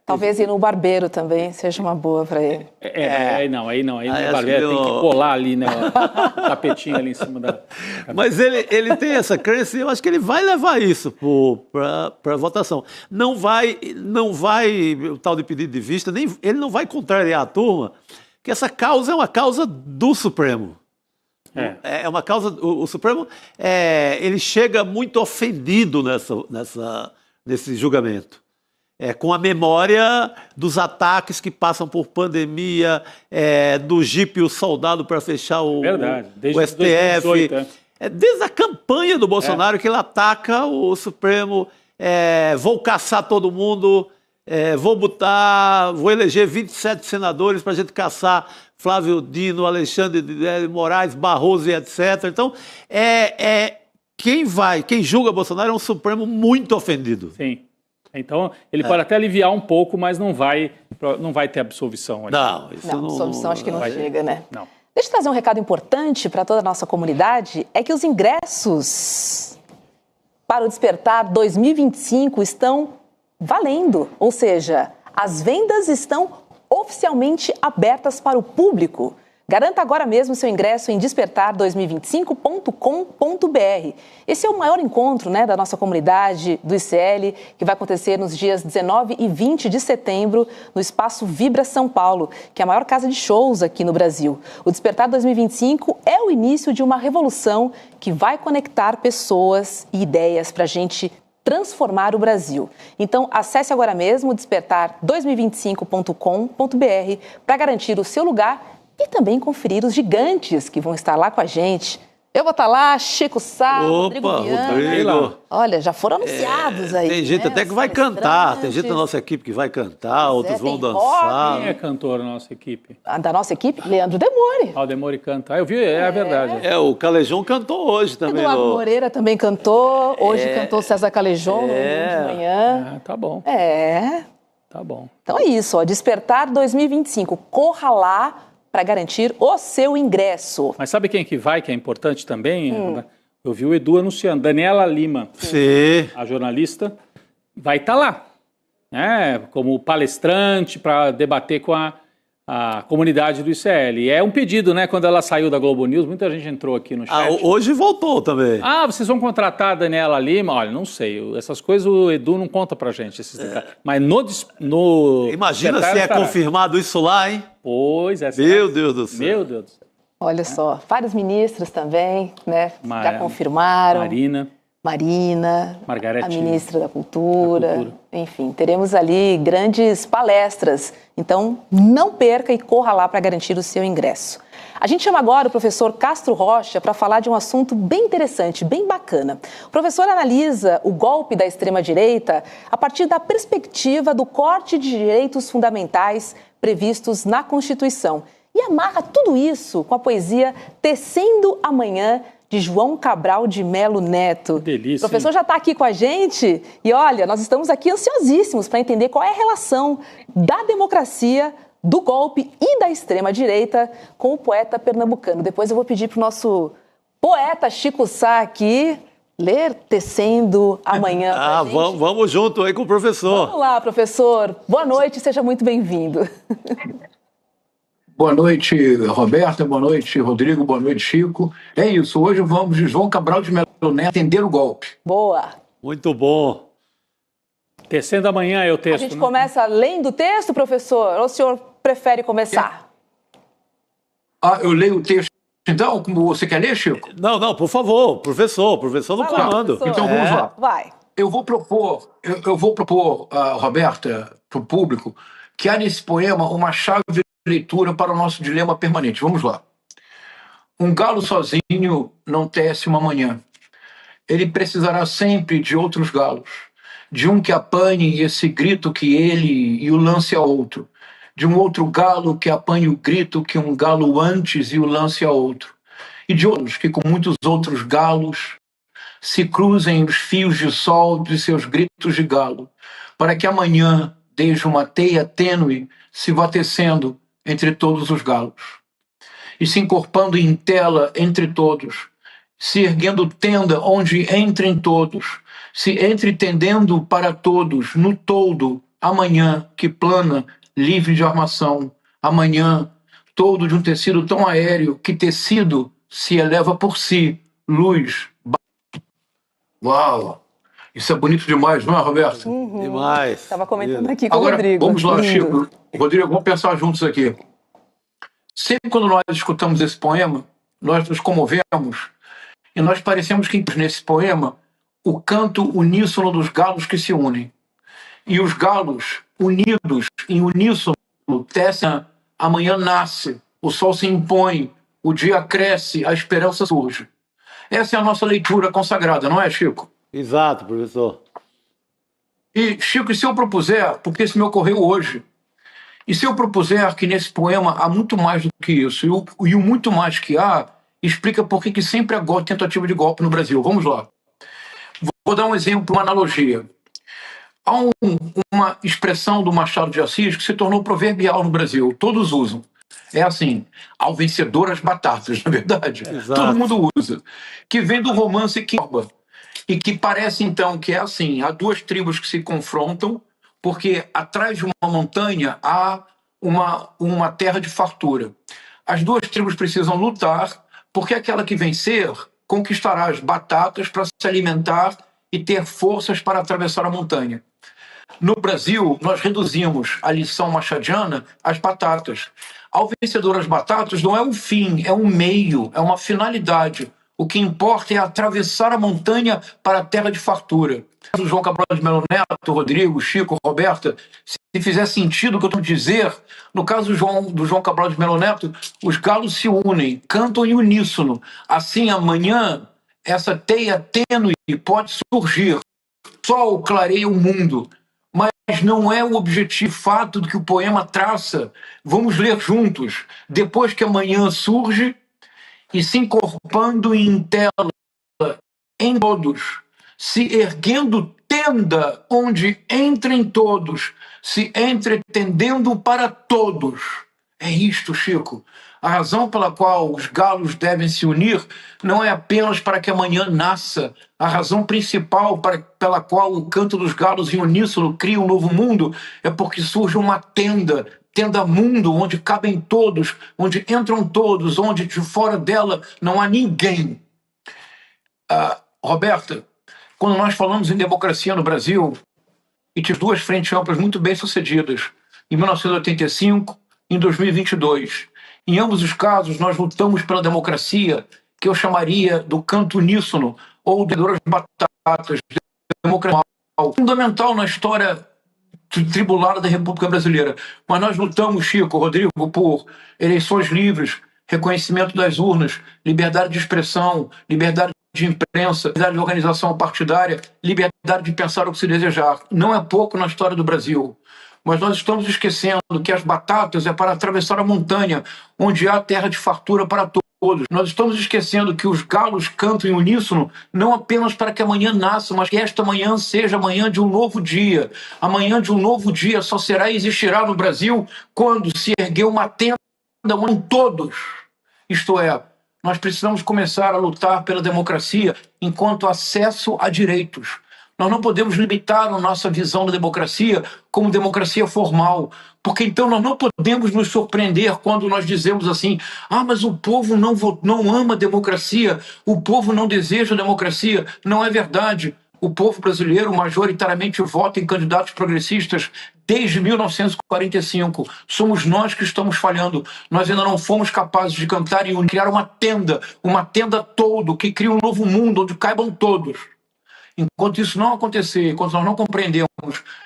Talvez ir no barbeiro também seja uma boa para ele. Aí no barbeiro tem que colar ali, né? O tapetinho ali em cima da... Mas ele tem essa crença e eu acho que ele vai levar isso para a votação. Não vai o tal de pedido de vista, ele não vai contrariar a turma, que essa causa é uma causa do Supremo. É uma causa... O Supremo, ele chega muito ofendido nesse julgamento. Com a memória dos ataques que passam por pandemia, do jipe e o soldado para fechar o STF. 2018, desde a campanha do Bolsonaro que ele ataca o Supremo, vou caçar todo mundo, vou eleger 27 senadores para a gente caçar Flávio Dino, Alexandre de Moraes, Barroso e etc. Então, quem julga Bolsonaro é um Supremo muito ofendido. Sim. Então, ele pode até aliviar um pouco, mas não vai ter absolvição. Não, isso não... Absolvição acho que não chega, né? Não. Deixa eu trazer um recado importante para toda a nossa comunidade, é que os ingressos para o Despertar 2025 estão valendo, ou seja, as vendas estão oficialmente abertas para o público. Garanta agora mesmo seu ingresso em despertar2025.com.br. Esse é o maior encontro, da nossa comunidade, do ICL, que vai acontecer nos dias 19 e 20 de setembro no Espaço Vibra São Paulo, que é a maior casa de shows aqui no Brasil. O Despertar 2025 é o início de uma revolução que vai conectar pessoas e ideias para a gente transformar o Brasil. Então, acesse agora mesmo despertar2025.com.br para garantir o seu lugar e também conferir os gigantes que vão estar lá com a gente. Eu vou estar lá, Chico Sá, Rodrigo Viana. Olha, já foram anunciados aí. Tem gente até que vai cantar, tem gente da nossa equipe que vai cantar, outros vão dançar. Quem é cantor da nossa equipe? Da nossa equipe? Leandro Demore. O Demore canta. Eu vi, é verdade. O Calejão cantou hoje também. Eduardo Moreira também cantou, hoje cantou César Calejão no de manhã. Tá bom. Tá bom. Então é isso, Despertar 2025. Corra lá para garantir o seu ingresso. Mas sabe quem que vai, que é importante também? Eu vi o Edu anunciando, Daniela Lima, a jornalista, vai estar lá, como palestrante para debater com a comunidade do ICL. E é um pedido, quando ela saiu da Globo News, muita gente entrou aqui no chat. Hoje voltou também. Vocês vão contratar a Daniela Lima? Olha, não sei, essas coisas o Edu não conta pra gente. Mas no imagina se é confirmado isso lá, hein? Pois é. Meu Deus do céu. Meu Deus do céu. Olha só, vários ministros também, já confirmaram. Marina, Margarete, a ministra da Cultura. Enfim, teremos ali grandes palestras. Então, não perca e corra lá para garantir o seu ingresso. A gente chama agora o professor Castro Rocha para falar de um assunto bem interessante, bem bacana. O professor analisa o golpe da extrema-direita a partir da perspectiva do corte de direitos fundamentais previstos na Constituição. E amarra tudo isso com a poesia Tecendo Amanhã, de João Cabral de Melo Neto. Delícia. O professor já está aqui com a gente e olha, nós estamos aqui ansiosíssimos para entender qual é a relação da democracia, do golpe e da extrema-direita com o poeta pernambucano. Depois eu vou pedir para o nosso poeta Chico Sá aqui ler Tecendo Amanhã. Vamos junto aí com o professor. Vamos lá, professor. Boa noite, seja muito bem-vindo. Boa noite, Roberta. Boa noite, Rodrigo. Boa noite, Chico. É isso, hoje vamos de João Cabral de Melo Neto entender o golpe. Boa. Muito bom. Tecendo Amanhã é o texto, A gente começa lendo o texto, professor? Ou o senhor prefere começar? Eu leio o texto. Então, como você quer ler, Chico? Não, por favor, professor no comando. Professor. Então vamos lá. Vai. Eu vou propor, Roberta, para o público, que há nesse poema uma chave de leitura para o nosso dilema permanente. Vamos lá. Um galo sozinho não tece uma manhã. Ele precisará sempre de outros galos, de um que apanhe esse grito que ele e o lance a outro, de um outro galo que apanhe o grito que um galo antes e o lance a outro, e de outros que com muitos outros galos se cruzem os fios de sol de seus gritos de galo, para que amanhã, desde uma teia tênue, se vá tecendo entre todos os galos, e se encorpando em tela entre todos, se erguendo tenda onde entrem todos, se entretendendo para todos, no todo, amanhã que plana, livre de armação, amanhã, todo de um tecido tão aéreo que tecido se eleva por si, luz. Uau! Isso é bonito demais, não é, Roberto? Demais. Estava comentando aqui com Agora, o Rodrigo. vamos lá, Lindo. Chico. Rodrigo, vamos pensar juntos aqui. Sempre quando nós escutamos esse poema, nós nos comovemos e nós parecemos que nesse poema o canto uníssono dos galos que se unem. E os galos, unidos em uníssono, tecem, amanhã nasce, o sol se impõe, o dia cresce, a esperança surge. Essa é a nossa leitura consagrada, não é, Chico? Exato, professor. E, Chico, e se eu propuser, porque isso me ocorreu hoje, e se eu propuser que nesse poema há muito mais do que isso, e o muito mais que há, explica por que sempre há tentativa de golpe no Brasil. Vamos lá. Vou dar um exemplo, uma analogia. Há uma expressão do Machado de Assis que se tornou proverbial no Brasil, todos usam. É assim, ao vencedor as batatas, na verdade. Exato. Todo mundo usa. Que vem do romance Quimba. E que parece, então, que é assim, há duas tribos que se confrontam, porque atrás de uma montanha há uma terra de fartura. As duas tribos precisam lutar, porque aquela que vencer conquistará as batatas para se alimentar e ter forças para atravessar a montanha. No Brasil, nós reduzimos a lição machadiana às batatas. Ao vencedor as batatas não é um fim, é um meio, é uma finalidade. O que importa é atravessar a montanha para a terra de fartura. O João Cabral de Melo Neto, Rodrigo, Chico, Roberta, se fizer sentido o que eu estou dizer, no caso do João Cabral de Melo Neto, os galos se unem, cantam em uníssono. Assim, amanhã, essa teia tênue pode surgir. Sol clareia o mundo, mas não é o objetivo fato do que o poema traça. Vamos ler juntos. Depois que amanhã surge e se encorpando em tela em todos, se erguendo tenda onde entrem todos, se entretendendo para todos. É isto, Chico. A razão pela qual os galos devem se unir não é apenas para que amanhã nasça. A razão principal pela qual o canto dos galos em uníssono cria um novo mundo é porque surge uma tenda mundo, onde cabem todos, onde entram todos, onde de fora dela não há ninguém. Roberta, quando nós falamos em democracia no Brasil, e tive duas frentes amplas muito bem sucedidas, em 1985 e em 2022. Em ambos os casos, nós lutamos pela democracia, que eu chamaria do canto uníssono, ou das batatas, democracia fundamental na história tribulada da República Brasileira. Mas nós lutamos, Chico, Rodrigo, por eleições livres, reconhecimento das urnas, liberdade de expressão, liberdade de imprensa, liberdade de organização partidária, liberdade de pensar o que se desejar. Não é pouco na história do Brasil. Mas nós estamos esquecendo que as batatas é para atravessar a montanha, onde há terra de fartura para todos. Nós estamos esquecendo que os galos cantam em uníssono, não apenas para que amanhã nasça, mas que esta manhã seja amanhã de um novo dia. Amanhã de um novo dia só será e existirá no Brasil quando se erguer uma tenda onde todos, isto é, nós precisamos começar a lutar pela democracia enquanto acesso a direitos. Nós não podemos limitar a nossa visão da democracia como democracia formal, porque então nós não podemos nos surpreender quando nós dizemos assim: mas o povo não ama a democracia, o povo não deseja a democracia. Não é verdade. O povo brasileiro majoritariamente vota em candidatos progressistas desde 1945. Somos nós que estamos falhando. Nós ainda não fomos capazes de cantar e criar uma tenda todo, que cria um novo mundo onde caibam todos. Enquanto isso não acontecer, enquanto nós não compreendemos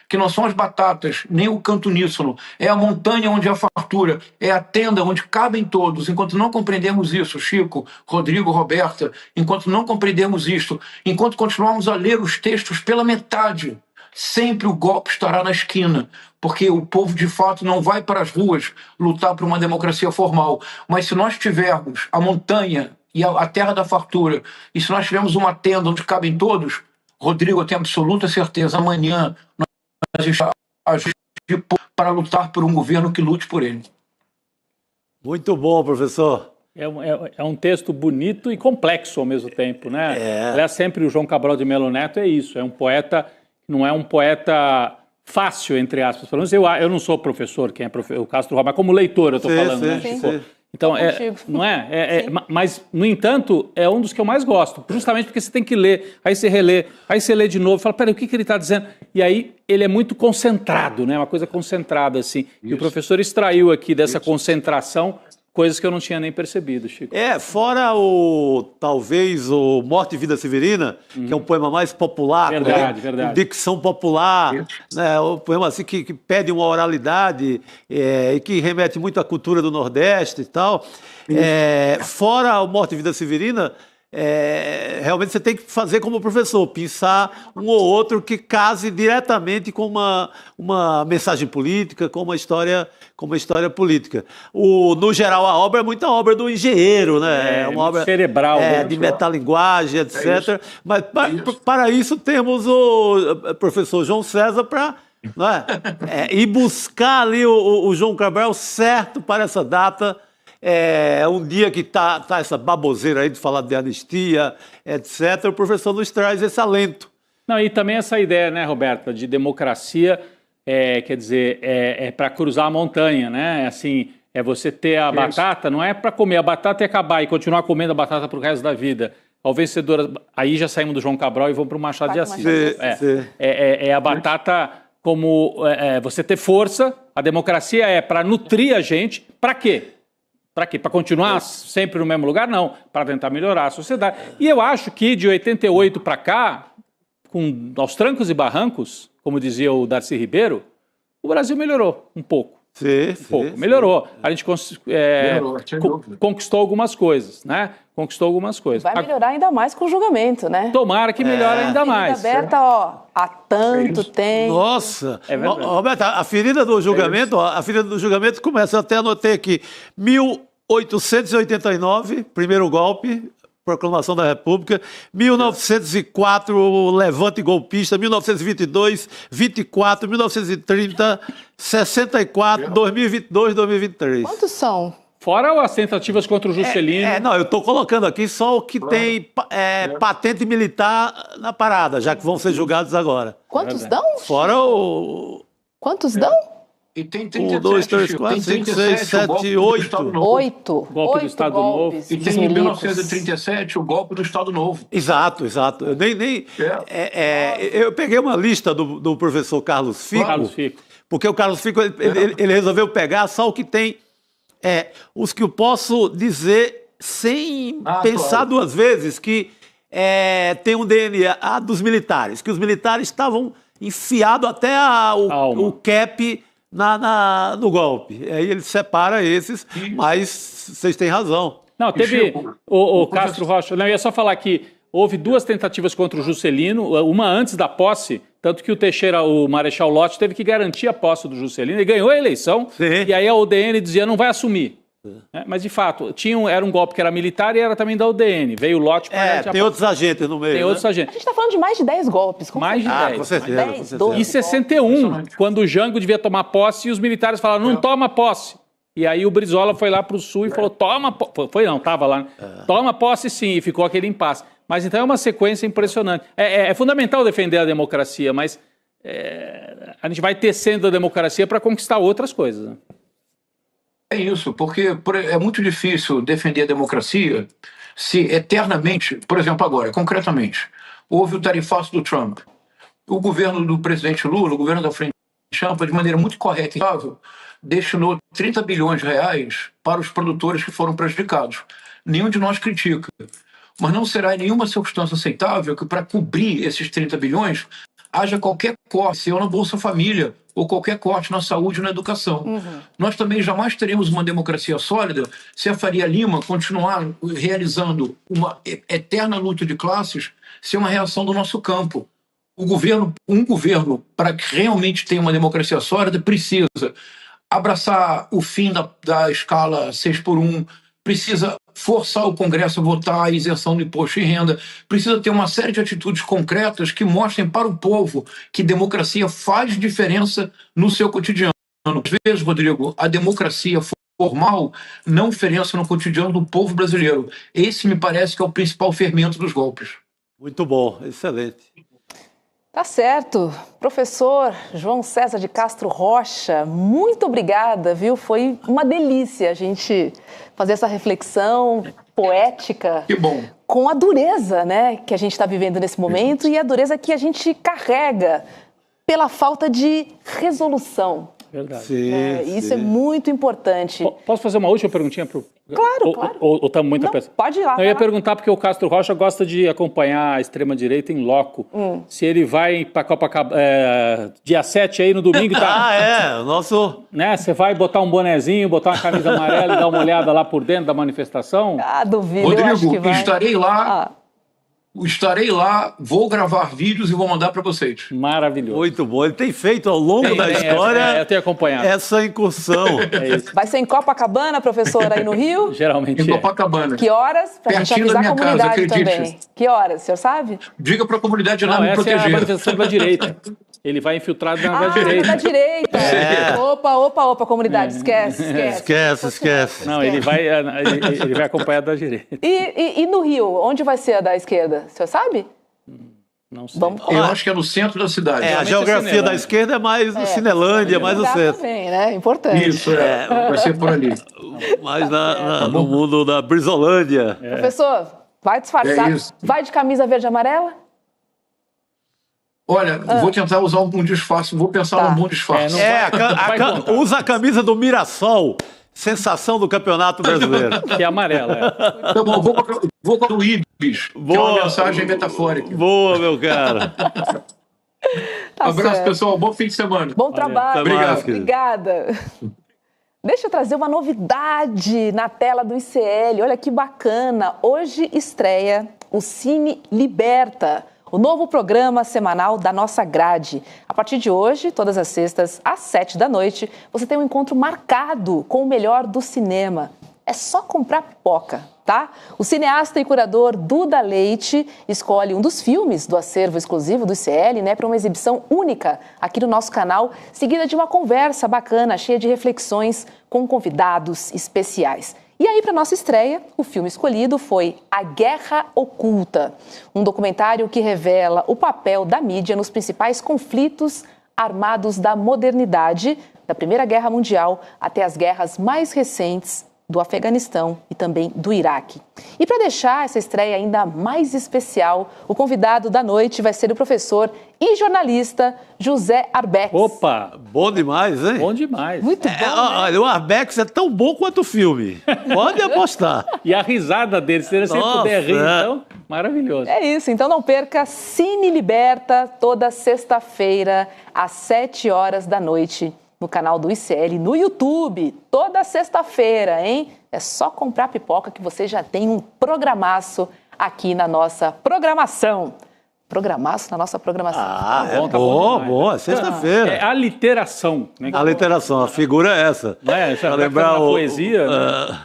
que não são as batatas, nem o canto uníssono, é a montanha onde há fartura, é a tenda onde cabem todos, enquanto não compreendemos isso, Chico, Rodrigo, Roberta, enquanto não compreendemos isto, enquanto continuarmos a ler os textos pela metade, sempre o golpe estará na esquina, porque o povo de fato não vai para as ruas lutar por uma democracia formal. Mas se nós tivermos a montanha e a terra da fartura, e se nós tivermos uma tenda onde cabem todos, Rodrigo, eu tenho absoluta certeza, amanhã nós estamos para lutar por um governo que lute por ele. Muito bom, professor. É um texto bonito e complexo ao mesmo tempo, né? Aliás, sempre o João Cabral de Melo Neto é isso, é um poeta, não é um poeta fácil, entre aspas. Pelo menos eu não sou professor, quem é o Castro Rocha, mas como leitor eu estou falando, né? Sim. Então, não é? Mas, no entanto, é um dos que eu mais gosto, justamente porque você tem que ler, aí você relê, aí você lê de novo, fala, peraí, o que ele está dizendo? E aí ele é muito concentrado, né? Uma coisa concentrada, assim. E o professor extraiu aqui dessa concentração coisas que eu não tinha nem percebido, Chico. Fora talvez o Morte e Vida Severina, que é um poema mais popular, verdade. Dicção popular, né, um poema assim que pede uma oralidade e que remete muito à cultura do Nordeste e tal. Fora o Morte e Vida Severina, realmente você tem que fazer como professor, pensar um ou outro que case diretamente com uma mensagem política, com uma história política. No geral, a obra é muita obra do engenheiro, né? Uma obra cerebral, de metalinguagem, etc. Mas para isso temos o professor João César para ir buscar ali o João Cabral certo para essa data. Um dia que tá essa baboseira aí de falar de anistia, etc., o professor nos traz esse alento. Não, e também essa ideia, né, Roberta, de democracia, quer dizer, para cruzar a montanha, né? Assim, você ter a batata, não é para comer a batata e acabar e continuar comendo a batata pro resto da vida. Ao vencedor, aí já saímos do João Cabral e vamos para o Machado de Assis. A batata como você ter força, a democracia é para nutrir a gente, para quê? Para quê? Para continuar sempre no mesmo lugar? Não, para tentar melhorar a sociedade. E eu acho que de 88 para cá, aos trancos e barrancos, como dizia o Darcy Ribeiro, o Brasil melhorou um pouco. Melhorou. A gente conquistou algumas coisas, né? Vai melhorar ainda mais com o julgamento, né? Tomara que melhore ainda mais. Aberta, há tanto tempo. Nossa! Roberta, a ferida do julgamento, começa, eu até anotei aqui, 1889, primeiro golpe, proclamação da República, 1904, o levante golpista, 1922, 24, 1930, 64, 2022, 2023. Quantos são? Fora as tentativas contra o Juscelino. Não, eu estou colocando aqui só o que tem patente militar na parada, já que vão ser julgados agora. Quantos dão? Fora o... Quantos dão? E tem 37, 1, 2, 3, 4, 5, 6, 7, 8. 8. Golpe do Estado Novo. E tem em 1937 o golpe do Estado Novo. Exato. Eu peguei uma lista do professor Carlos Fico, porque o Carlos Fico ele resolveu pegar só o que tem, os que eu posso dizer sem pensar duas vezes, que tem um DNA dos militares, que os militares estavam enfiados até o cap no golpe. Aí ele separa esses, mas vocês têm razão. Não, teve o Castro Rocha. Não, eu ia só falar que houve duas tentativas contra o Juscelino, uma antes da posse, tanto que o Marechal Lott teve que garantir a posse do Juscelino, ele ganhou a eleição, e aí a UDN dizia não vai assumir. Mas, de fato, era um golpe que era militar e era também da UDN. Veio o Lott para... tem outros agentes no meio. Tem outros agentes. A gente está falando de mais de 10 golpes. Mais de 10. Com certeza. 10, Em 61, quando o Jango devia tomar posse, e os militares falaram, não toma posse. E aí o Brizola foi lá para o Sul e falou, toma posse. Estava lá. Toma posse sim, e ficou aquele impasse. Mas então é uma sequência impressionante. É fundamental defender a democracia, mas a gente vai tecendo a democracia para conquistar outras coisas, né? É isso, porque é muito difícil defender a democracia se eternamente, por exemplo agora, concretamente, houve o tarifaço do Trump. O governo do presidente Lula, o governo da Frente Ampla, de maneira muito correta e estável, destinou 30 bilhões de reais para os produtores que foram prejudicados. Nenhum de nós critica. Mas não será em nenhuma circunstância aceitável que para cobrir esses 30 bilhões haja qualquer corte, ou na Bolsa Família, ou qualquer corte na saúde e na educação. Nós também jamais teremos uma democracia sólida se a Faria Lima continuar realizando uma eterna luta de classes sem uma reação do nosso campo. Um governo, para que realmente tenha uma democracia sólida, precisa abraçar o fim da escala 6x1, precisa forçar o Congresso a votar a isenção do imposto de renda, precisa ter uma série de atitudes concretas que mostrem para o povo que democracia faz diferença no seu cotidiano. Às vezes, Rodrigo, a democracia formal não diferença no cotidiano do povo brasileiro. Esse me parece que é o principal fermento dos golpes. Muito bom, excelente. Tá certo. Professor João César de Castro Rocha, muito obrigada, viu? Foi uma delícia a gente fazer essa reflexão poética. Que bom. Com a dureza, né, que a gente está vivendo nesse momento e a dureza que a gente carrega pela falta de resolução Verdade. Sim, Isso é muito importante. Posso fazer uma última perguntinha para o... Claro. Ou está muita Não, pessoa? pode ir lá. Eu ia perguntar porque o Castro Rocha gosta de acompanhar a extrema-direita em loco. Se ele vai para Copacabana dia 7 aí no domingo, tá? O nosso... Né? Você vai botar um bonezinho, botar uma camisa amarela e dar uma olhada lá por dentro da manifestação? Duvido, eu acho que Rodrigo, vai. estarei lá, vou gravar vídeos e vou mandar para vocês. Maravilhoso. Muito bom. Ele tem feito ao longo da história eu tenho acompanhado. essa incursão. Vai ser em Copacabana, professor, aí no Rio? Geralmente Em Copacabana. Que horas? Pra gente Pertinho da avisar a minha casa, comunidade acredite. também. Que horas, o senhor sabe? Diga para a comunidade lá Não, me essa é a proteger. manifestação da direita. Ele vai infiltrado na direita. Da direita. Opa, comunidade, esquece. Esquece. Não, ele vai acompanhado da direita. E no Rio, onde vai ser a da esquerda? O senhor sabe? Não sei. Eu acho que é no centro da cidade. A geografia da esquerda é mais Cinelândia, mais o centro. Também, né? Importante. Isso, vai ser por ali. Mais no mundo da Brizolândia. Professor, vai disfarçar. isso. Vai de camisa verde e amarela? Olha, vou tentar usar algum disfarce, vou pensar num bom disfarce. Usa a camisa do Mirassol. Sensação do Campeonato Brasileiro. Que é amarela. Tá bom, vou com o Ibis, que é uma mensagem metafórica. Boa, meu cara. Abraço, certo. pessoal. Bom fim de semana. Bom trabalho. Até mais, querido. Obrigada. Deixa eu trazer uma novidade na tela do ICL. Olha que bacana. Hoje estreia o Cine Liberta, o novo programa semanal da nossa grade. A partir de hoje, todas as sextas, às 7 da noite, você tem um encontro marcado com o melhor do cinema. É só comprar pipoca, tá? O cineasta e curador Duda Leite escolhe um dos filmes do acervo exclusivo do ICL, né, para uma exibição única aqui no nosso canal, seguida de uma conversa bacana, cheia de reflexões com convidados especiais. E aí, para nossa estreia, o filme escolhido foi A Guerra Oculta, um documentário que revela o papel da mídia nos principais conflitos armados da modernidade, da Primeira Guerra Mundial até as guerras mais recentes do Afeganistão e também do Iraque. E para deixar essa estreia ainda mais especial, o convidado da noite vai ser o professor e jornalista José Arbex. Opa, bom demais, hein? Bom demais. Muito bom, né? Olha, o Arbex é tão bom quanto o filme. Pode apostar. E a risada dele, se ele sempre puder rir, então, maravilhoso. É isso, então não perca Cine Liberta toda sexta-feira às 7 horas da noite no canal do ICL, no YouTube, toda sexta-feira, hein? É só comprar pipoca que você já tem um programaço aqui na nossa programação. Programaço na nossa programação. Bom, é sexta-feira. É aliteração. Né? A literação, a figura é essa. Não é? Pra lembrar uma poesia, né?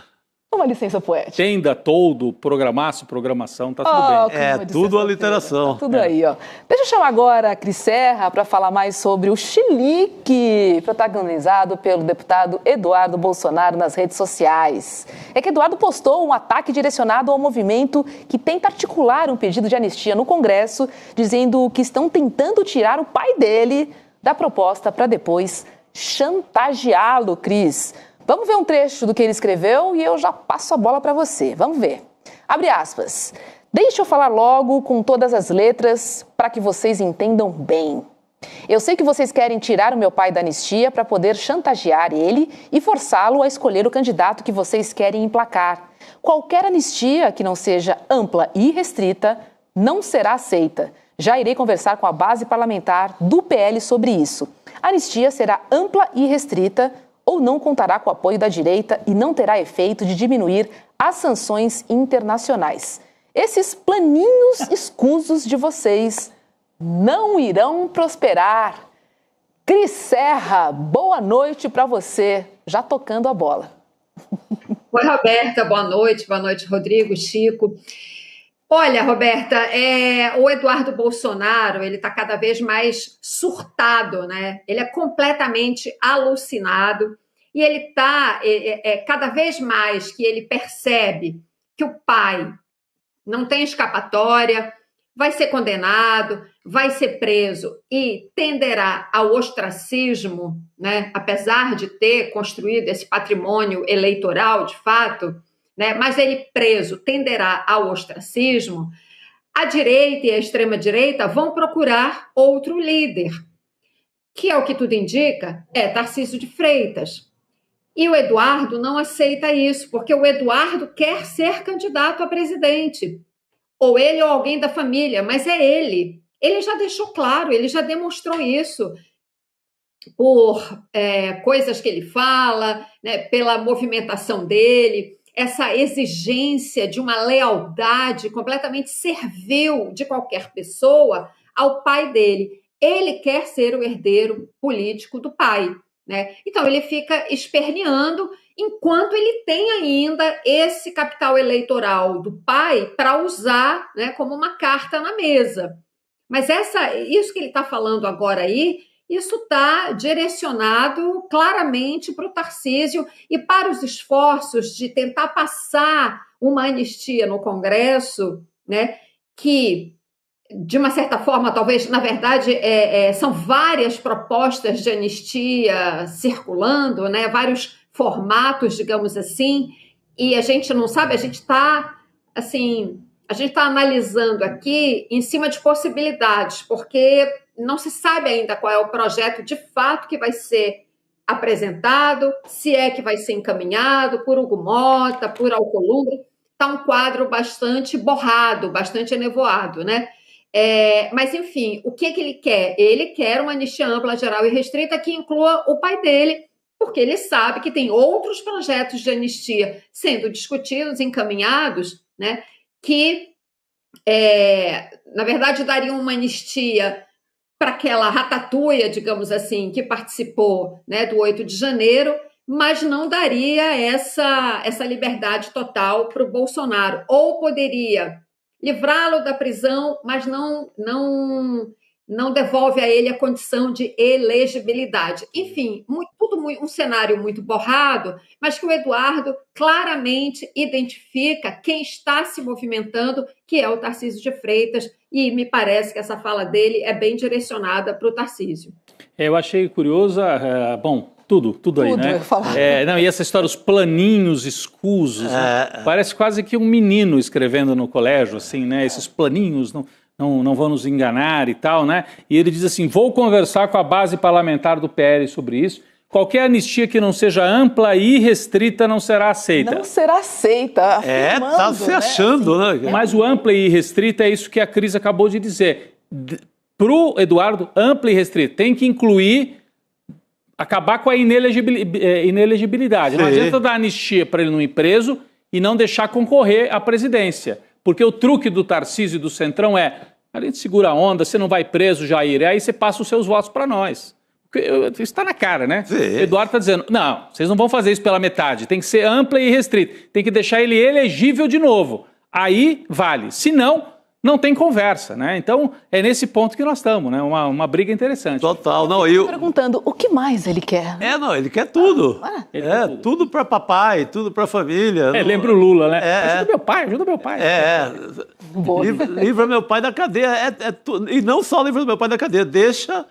Uma licença poética. Tenda, toldo, programação, tá tudo bem. É tudo a literação. Tá tudo aí, ó. Deixa eu chamar agora a Cris Serra para falar mais sobre o Chilique, protagonizado pelo deputado Eduardo Bolsonaro nas redes sociais. É que Eduardo postou um ataque direcionado ao movimento que tenta articular um pedido de anistia no Congresso, dizendo que estão tentando tirar o pai dele da proposta para depois chantageá-lo, Cris. Vamos ver um trecho do que ele escreveu e eu já passo a bola para você. Vamos ver. Abre aspas. Deixa eu falar logo com todas as letras para que vocês entendam bem. Eu sei que vocês querem tirar o meu pai da anistia para poder chantagear ele e forçá-lo a escolher o candidato que vocês querem emplacar. Qualquer anistia que não seja ampla e restrita não será aceita. Já irei conversar com a base parlamentar do PL sobre isso. A anistia será ampla e restrita ou não contará com o apoio da direita e não terá efeito de diminuir as sanções internacionais. Esses planinhos escusos de vocês não irão prosperar. Cris Serra, boa noite para você, já tocando a bola. Oi, Roberta, boa noite, Rodrigo, Chico. Olha, Roberta, o Eduardo Bolsonaro, ele está cada vez mais surtado, né? Ele é completamente alucinado e ele está, cada vez mais que ele percebe que o pai não tem escapatória, vai ser condenado, vai ser preso e tenderá ao ostracismo, né? Apesar de ter construído esse patrimônio eleitoral, de fato, né? Mas ele preso tenderá ao ostracismo, a direita e a extrema-direita vão procurar outro líder que é o que tudo indica, é Tarcísio de Freitas. E o Eduardo não aceita isso, porque o Eduardo quer ser candidato a presidente. Ou ele ou alguém da família, mas é ele. Ele já deixou claro, ele já demonstrou isso por coisas que ele fala, né, pela movimentação dele, essa exigência de uma lealdade completamente servil de qualquer pessoa ao pai dele. Ele quer ser o herdeiro político do pai, né? Então ele fica esperneando enquanto ele tem ainda esse capital eleitoral do pai para usar, né, como uma carta na mesa. Mas isso que ele está falando agora aí, isso está direcionado claramente para o Tarcísio e para os esforços de tentar passar uma anistia no Congresso, né, que, de uma certa forma, talvez, na verdade, são várias propostas de anistia circulando, né, vários formatos, digamos assim, e a gente não sabe, a gente está, assim, analisando aqui em cima de possibilidades, porque não se sabe ainda qual é o projeto de fato que vai ser apresentado, se é que vai ser encaminhado por Hugo Mota, por Alcolumbre. Está um quadro bastante borrado, bastante enevoado, né? Mas, enfim, o que ele quer? Ele quer uma anistia ampla, geral e restrita que inclua o pai dele, porque ele sabe que tem outros projetos de anistia sendo discutidos, encaminhados, né, que, na verdade, dariam uma anistia para aquela ratatouille, digamos assim, que participou, né, do 8 de janeiro, mas não daria essa liberdade total para o Bolsonaro. Ou poderia livrá-lo da prisão, mas não devolve a ele a condição de elegibilidade. Enfim, um cenário muito borrado, mas que o Eduardo claramente identifica quem está se movimentando, que é o Tarcísio de Freitas, e me parece que essa fala dele é bem direcionada para o Tarcísio. Eu achei curiosa, tudo aí, né? E essa história, os planinhos escusos, né? Parece quase que um menino escrevendo no colégio, assim, né? Esses planinhos não vão nos enganar e tal, né? E ele diz assim, vou conversar com a base parlamentar do PL sobre isso. Qualquer anistia que não seja ampla e restrita não será aceita. Não será aceita. Tá se achando, né? Mas o ampla e restrita é isso que a Cris acabou de dizer. Para o Eduardo, ampla e restrita tem que incluir, acabar com a inelegibilidade. Não adianta dar anistia para ele não ir preso e não deixar concorrer à presidência. Porque o truque do Tarcísio e do Centrão a gente segura a onda, você não vai preso, Jair, e aí você passa os seus votos para nós. Isso está na cara, né? Sim. Eduardo está dizendo, não, vocês não vão fazer isso pela metade, tem que ser ampla e restrita, tem que deixar ele elegível de novo. Aí vale, se não tem conversa, né? Então é nesse ponto que nós estamos, né? Uma briga interessante. Total, perguntando, o que mais ele quer? Ele quer tudo. Tudo para papai, tudo para família. Lembra o Lula, né? Ajuda meu pai. Livra meu pai da cadeia. E não só livra meu pai da cadeia, deixa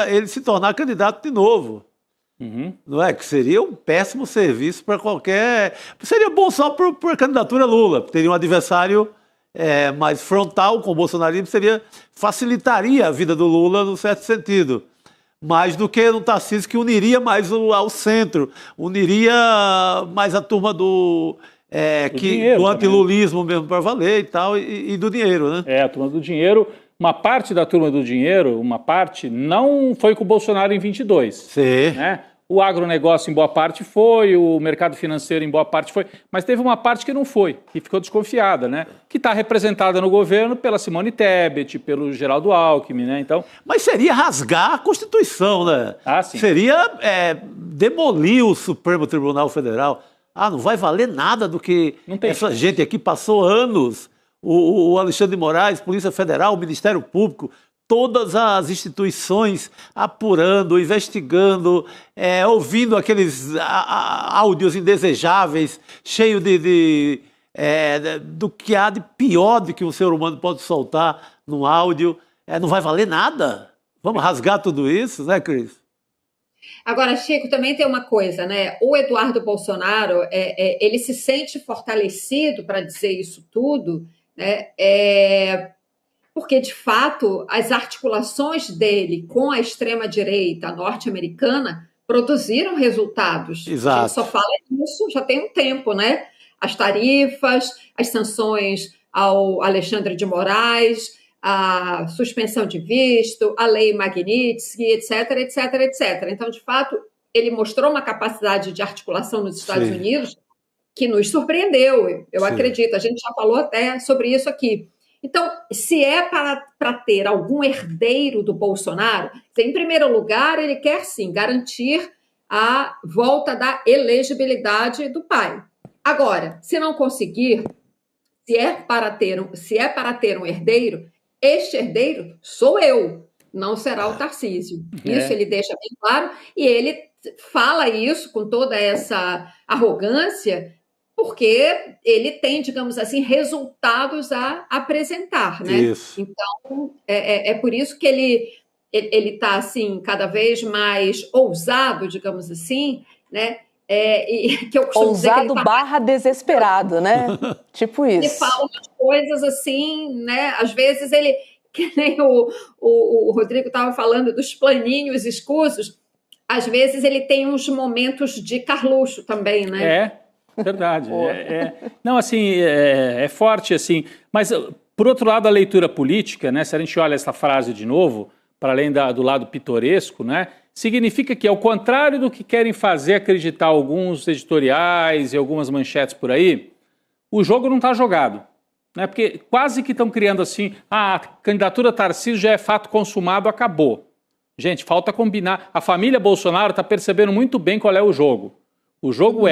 ele se tornar candidato de novo. Não é? Que seria um péssimo serviço para qualquer... Seria bom só para a candidatura Lula. Teria um adversário mais frontal com o bolsonarismo, facilitaria a vida do Lula, num certo sentido. Mais do que no Tarcísio, que uniria mais ao centro, uniria mais a turma do antilulismo mesmo para valer e tal, e do dinheiro, né? A turma do dinheiro... Uma parte da turma do dinheiro, não foi com o Bolsonaro em 22. Sim. Né? O agronegócio em boa parte foi, o mercado financeiro em boa parte foi, mas teve uma parte que não foi, que ficou desconfiada, né? Que está representada no governo pela Simone Tebet, pelo Geraldo Alckmin, né? Então... Mas seria rasgar a Constituição, né? Sim. Seria demolir o Supremo Tribunal Federal. Não vai valer nada do que essa gente aqui passou anos... O Alexandre de Moraes, Polícia Federal, o Ministério Público, todas as instituições apurando, investigando, ouvindo aqueles áudios indesejáveis, cheio do que há de pior do que um ser humano pode soltar num áudio. Não vai valer nada. Vamos rasgar tudo isso, né, Cris? Agora, Chico, também tem uma coisa, né? O Eduardo Bolsonaro, ele se sente fortalecido para dizer isso tudo, né? porque, de fato, as articulações dele com a extrema-direita norte-americana produziram resultados. Exato. A gente só fala disso já tem um tempo, né? As tarifas, as sanções ao Alexandre de Moraes, a suspensão de visto, a lei Magnitsky, etc, etc, etc. Então, de fato, ele mostrou uma capacidade de articulação nos Estados Unidos que nos surpreendeu, eu acredito. A gente já falou até sobre isso aqui. Então, se é para ter algum herdeiro do Bolsonaro, em primeiro lugar, ele quer, sim, garantir a volta da elegibilidade do pai. Agora, se não conseguir, se é para ter um herdeiro, este herdeiro sou eu, não será o Tarcísio. Isso ele deixa bem claro, e ele fala isso com toda essa arrogância, porque ele tem, digamos assim, resultados a apresentar, né? Isso. Então, é por isso que ele está, assim, cada vez mais ousado, digamos assim, né? Que eu costumo ousado dizer que ele barra desesperado, né? Tipo isso. Ele fala umas coisas assim, né? Às vezes ele, que nem o Rodrigo estava falando dos planinhos escusos, às vezes ele tem uns momentos de Carluxo também, né? Verdade. Não, assim, é forte, assim. Mas, por outro lado, a leitura política, né? Se a gente olha essa frase de novo, para além do lado pitoresco, né? Significa que, ao contrário do que querem fazer acreditar alguns editoriais e algumas manchetes por aí, o jogo não está jogado. Né? Porque quase que estão criando assim, a candidatura Tarcísio já é fato consumado, acabou. Gente, falta combinar. A família Bolsonaro está percebendo muito bem qual é o jogo. O jogo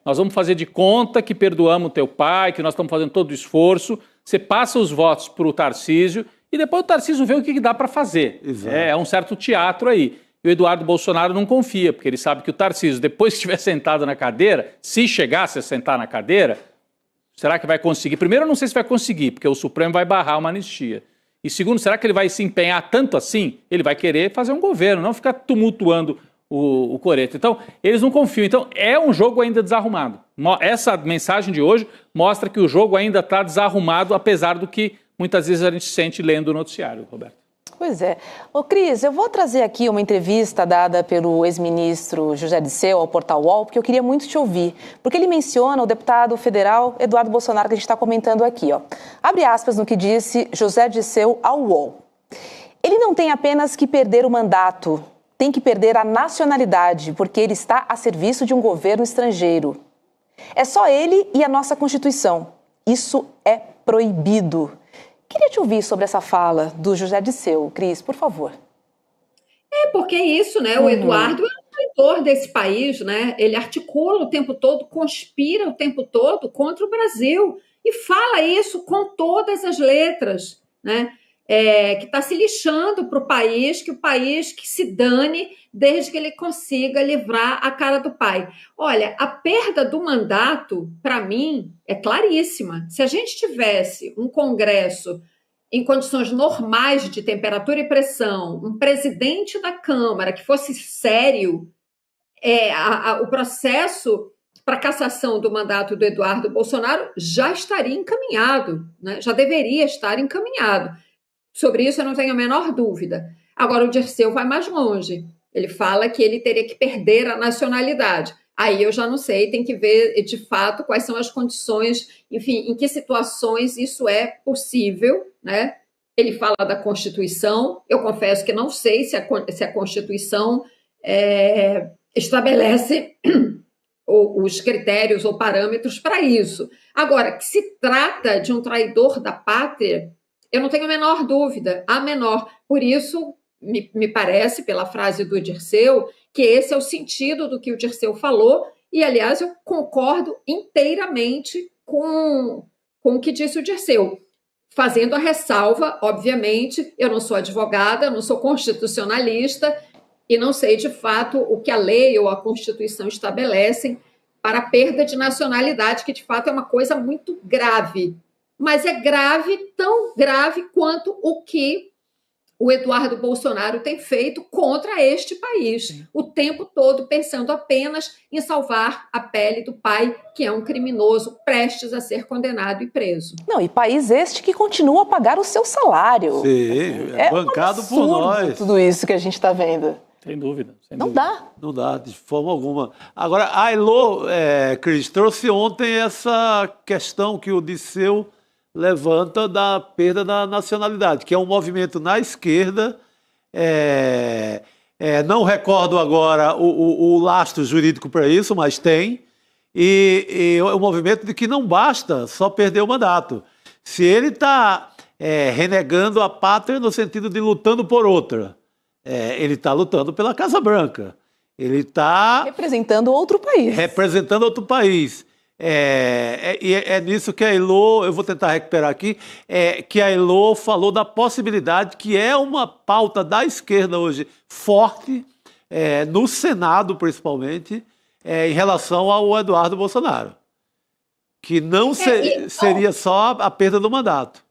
nós vamos fazer de conta que perdoamos o teu pai, que nós estamos fazendo todo o esforço, você passa os votos para o Tarcísio e depois o Tarcísio vê o que dá para fazer. Exato. É um certo teatro aí. E o Eduardo Bolsonaro não confia, porque ele sabe que o Tarcísio, depois que estiver sentado na cadeira, se chegasse a sentar na cadeira, será que vai conseguir? Primeiro, eu não sei se vai conseguir, porque o Supremo vai barrar uma anistia. E segundo, será que ele vai se empenhar tanto assim? Ele vai querer fazer um governo, não ficar tumultuando o coreto. Então, eles não confiam. Então, é um jogo ainda desarrumado. Essa mensagem de hoje mostra que o jogo ainda está desarrumado, apesar do que muitas vezes a gente sente lendo o noticiário, Roberto. Pois é. Ô, Cris, eu vou trazer aqui uma entrevista dada pelo ex-ministro José Dirceu ao Portal UOL, porque eu queria muito te ouvir. Porque ele menciona o deputado federal Eduardo Bolsonaro, que a gente está comentando aqui, ó. Abre aspas no que disse José Dirceu ao UOL. Ele não tem apenas que perder o mandato, tem que perder a nacionalidade, porque ele está a serviço de um governo estrangeiro. É só ele e a nossa Constituição. Isso é proibido. Queria te ouvir sobre essa fala do José Dirceu, Cris, por favor. Porque é isso, né? O Eduardo é o traidor desse país, né? Ele articula o tempo todo, conspira o tempo todo contra o Brasil e fala isso com todas as letras, né? Que está se lixando para o país que se dane desde que ele consiga livrar a cara do pai. Olha, a perda do mandato, para mim, é claríssima. Se a gente tivesse um Congresso em condições normais de temperatura e pressão, um presidente da Câmara que fosse sério, o processo para cassação do mandato do Eduardo Bolsonaro já estaria encaminhado, né? Já deveria estar encaminhado. Sobre isso eu não tenho a menor dúvida. Agora, o Dirceu vai mais longe. Ele fala que ele teria que perder a nacionalidade. Aí eu já não sei, tem que ver de fato quais são as condições, enfim, em que situações isso é possível, né? Ele fala da Constituição. Eu confesso que não sei se a Constituição estabelece os critérios ou parâmetros para isso. Agora, que se trata de um traidor da pátria, eu não tenho a menor dúvida, a menor. Por isso, me parece, pela frase do Dirceu, que esse é o sentido do que o Dirceu falou, e, aliás, eu concordo inteiramente com o que disse o Dirceu. Fazendo a ressalva, obviamente, eu não sou advogada, não sou constitucionalista, e não sei, de fato, o que a lei ou a Constituição estabelecem para a perda de nacionalidade, que, de fato, é uma coisa muito grave. Mas é grave, tão grave quanto o que o Eduardo Bolsonaro tem feito contra este país, o tempo todo pensando apenas em salvar a pele do pai, que é um criminoso prestes a ser condenado e preso. Não, e país este que continua a pagar o seu salário. Sim, é bancado por nós. Tudo isso que a gente está vendo. Sem dúvida. Não dá. Não dá, de forma alguma. Agora, a Ailô, Cris, trouxe ontem essa questão que o Disseu levanta da perda da nacionalidade, que é um movimento na esquerda. Não recordo agora o lastro jurídico para isso, mas tem. E é um movimento de que não basta só perder o mandato. Se ele está renegando a pátria no sentido de lutando por outra, ele está lutando pela Casa Branca. Ele está representando outro país. Representando outro país. E é nisso que a Ailô, eu vou tentar recuperar aqui, que a Ailô falou da possibilidade, que é uma pauta da esquerda hoje forte, no Senado principalmente, em relação ao Eduardo Bolsonaro. Que não seria só a perda do mandato.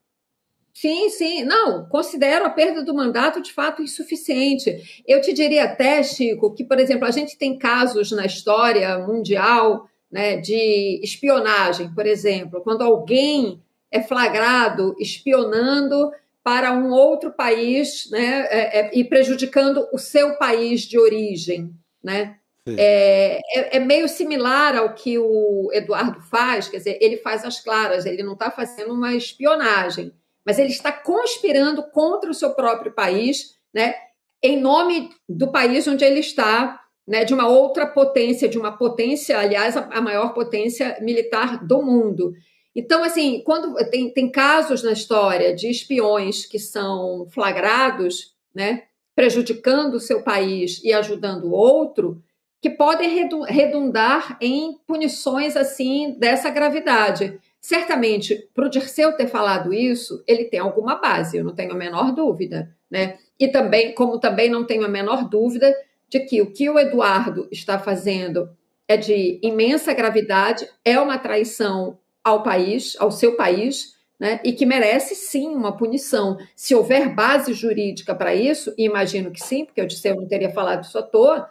Sim, sim. Não, considero a perda do mandato de fato insuficiente. Eu te diria até, Chico, que, por exemplo, a gente tem casos na história mundial, né, de espionagem, por exemplo, quando alguém é flagrado espionando para um outro país, né, e prejudicando o seu país de origem, né? É meio similar ao que o Eduardo faz, quer dizer, ele faz as claras, ele não está fazendo uma espionagem, mas ele está conspirando contra o seu próprio país, né, em nome do país onde ele está, né, de uma outra potência, de uma potência, aliás, a maior potência militar do mundo. Então, assim, quando tem casos na história de espiões que são flagrados, né, prejudicando o seu país e ajudando o outro, que podem redundar em punições assim dessa gravidade. Certamente, para o Dirceu ter falado isso, ele tem alguma base, eu não tenho a menor dúvida, né? E também, como também não tenho a menor dúvida de que o Eduardo está fazendo é de imensa gravidade, é uma traição ao país, ao seu país, né? E que merece sim uma punição. Se houver base jurídica para isso, e imagino que sim, porque o Dirceu não teria falado isso à toa,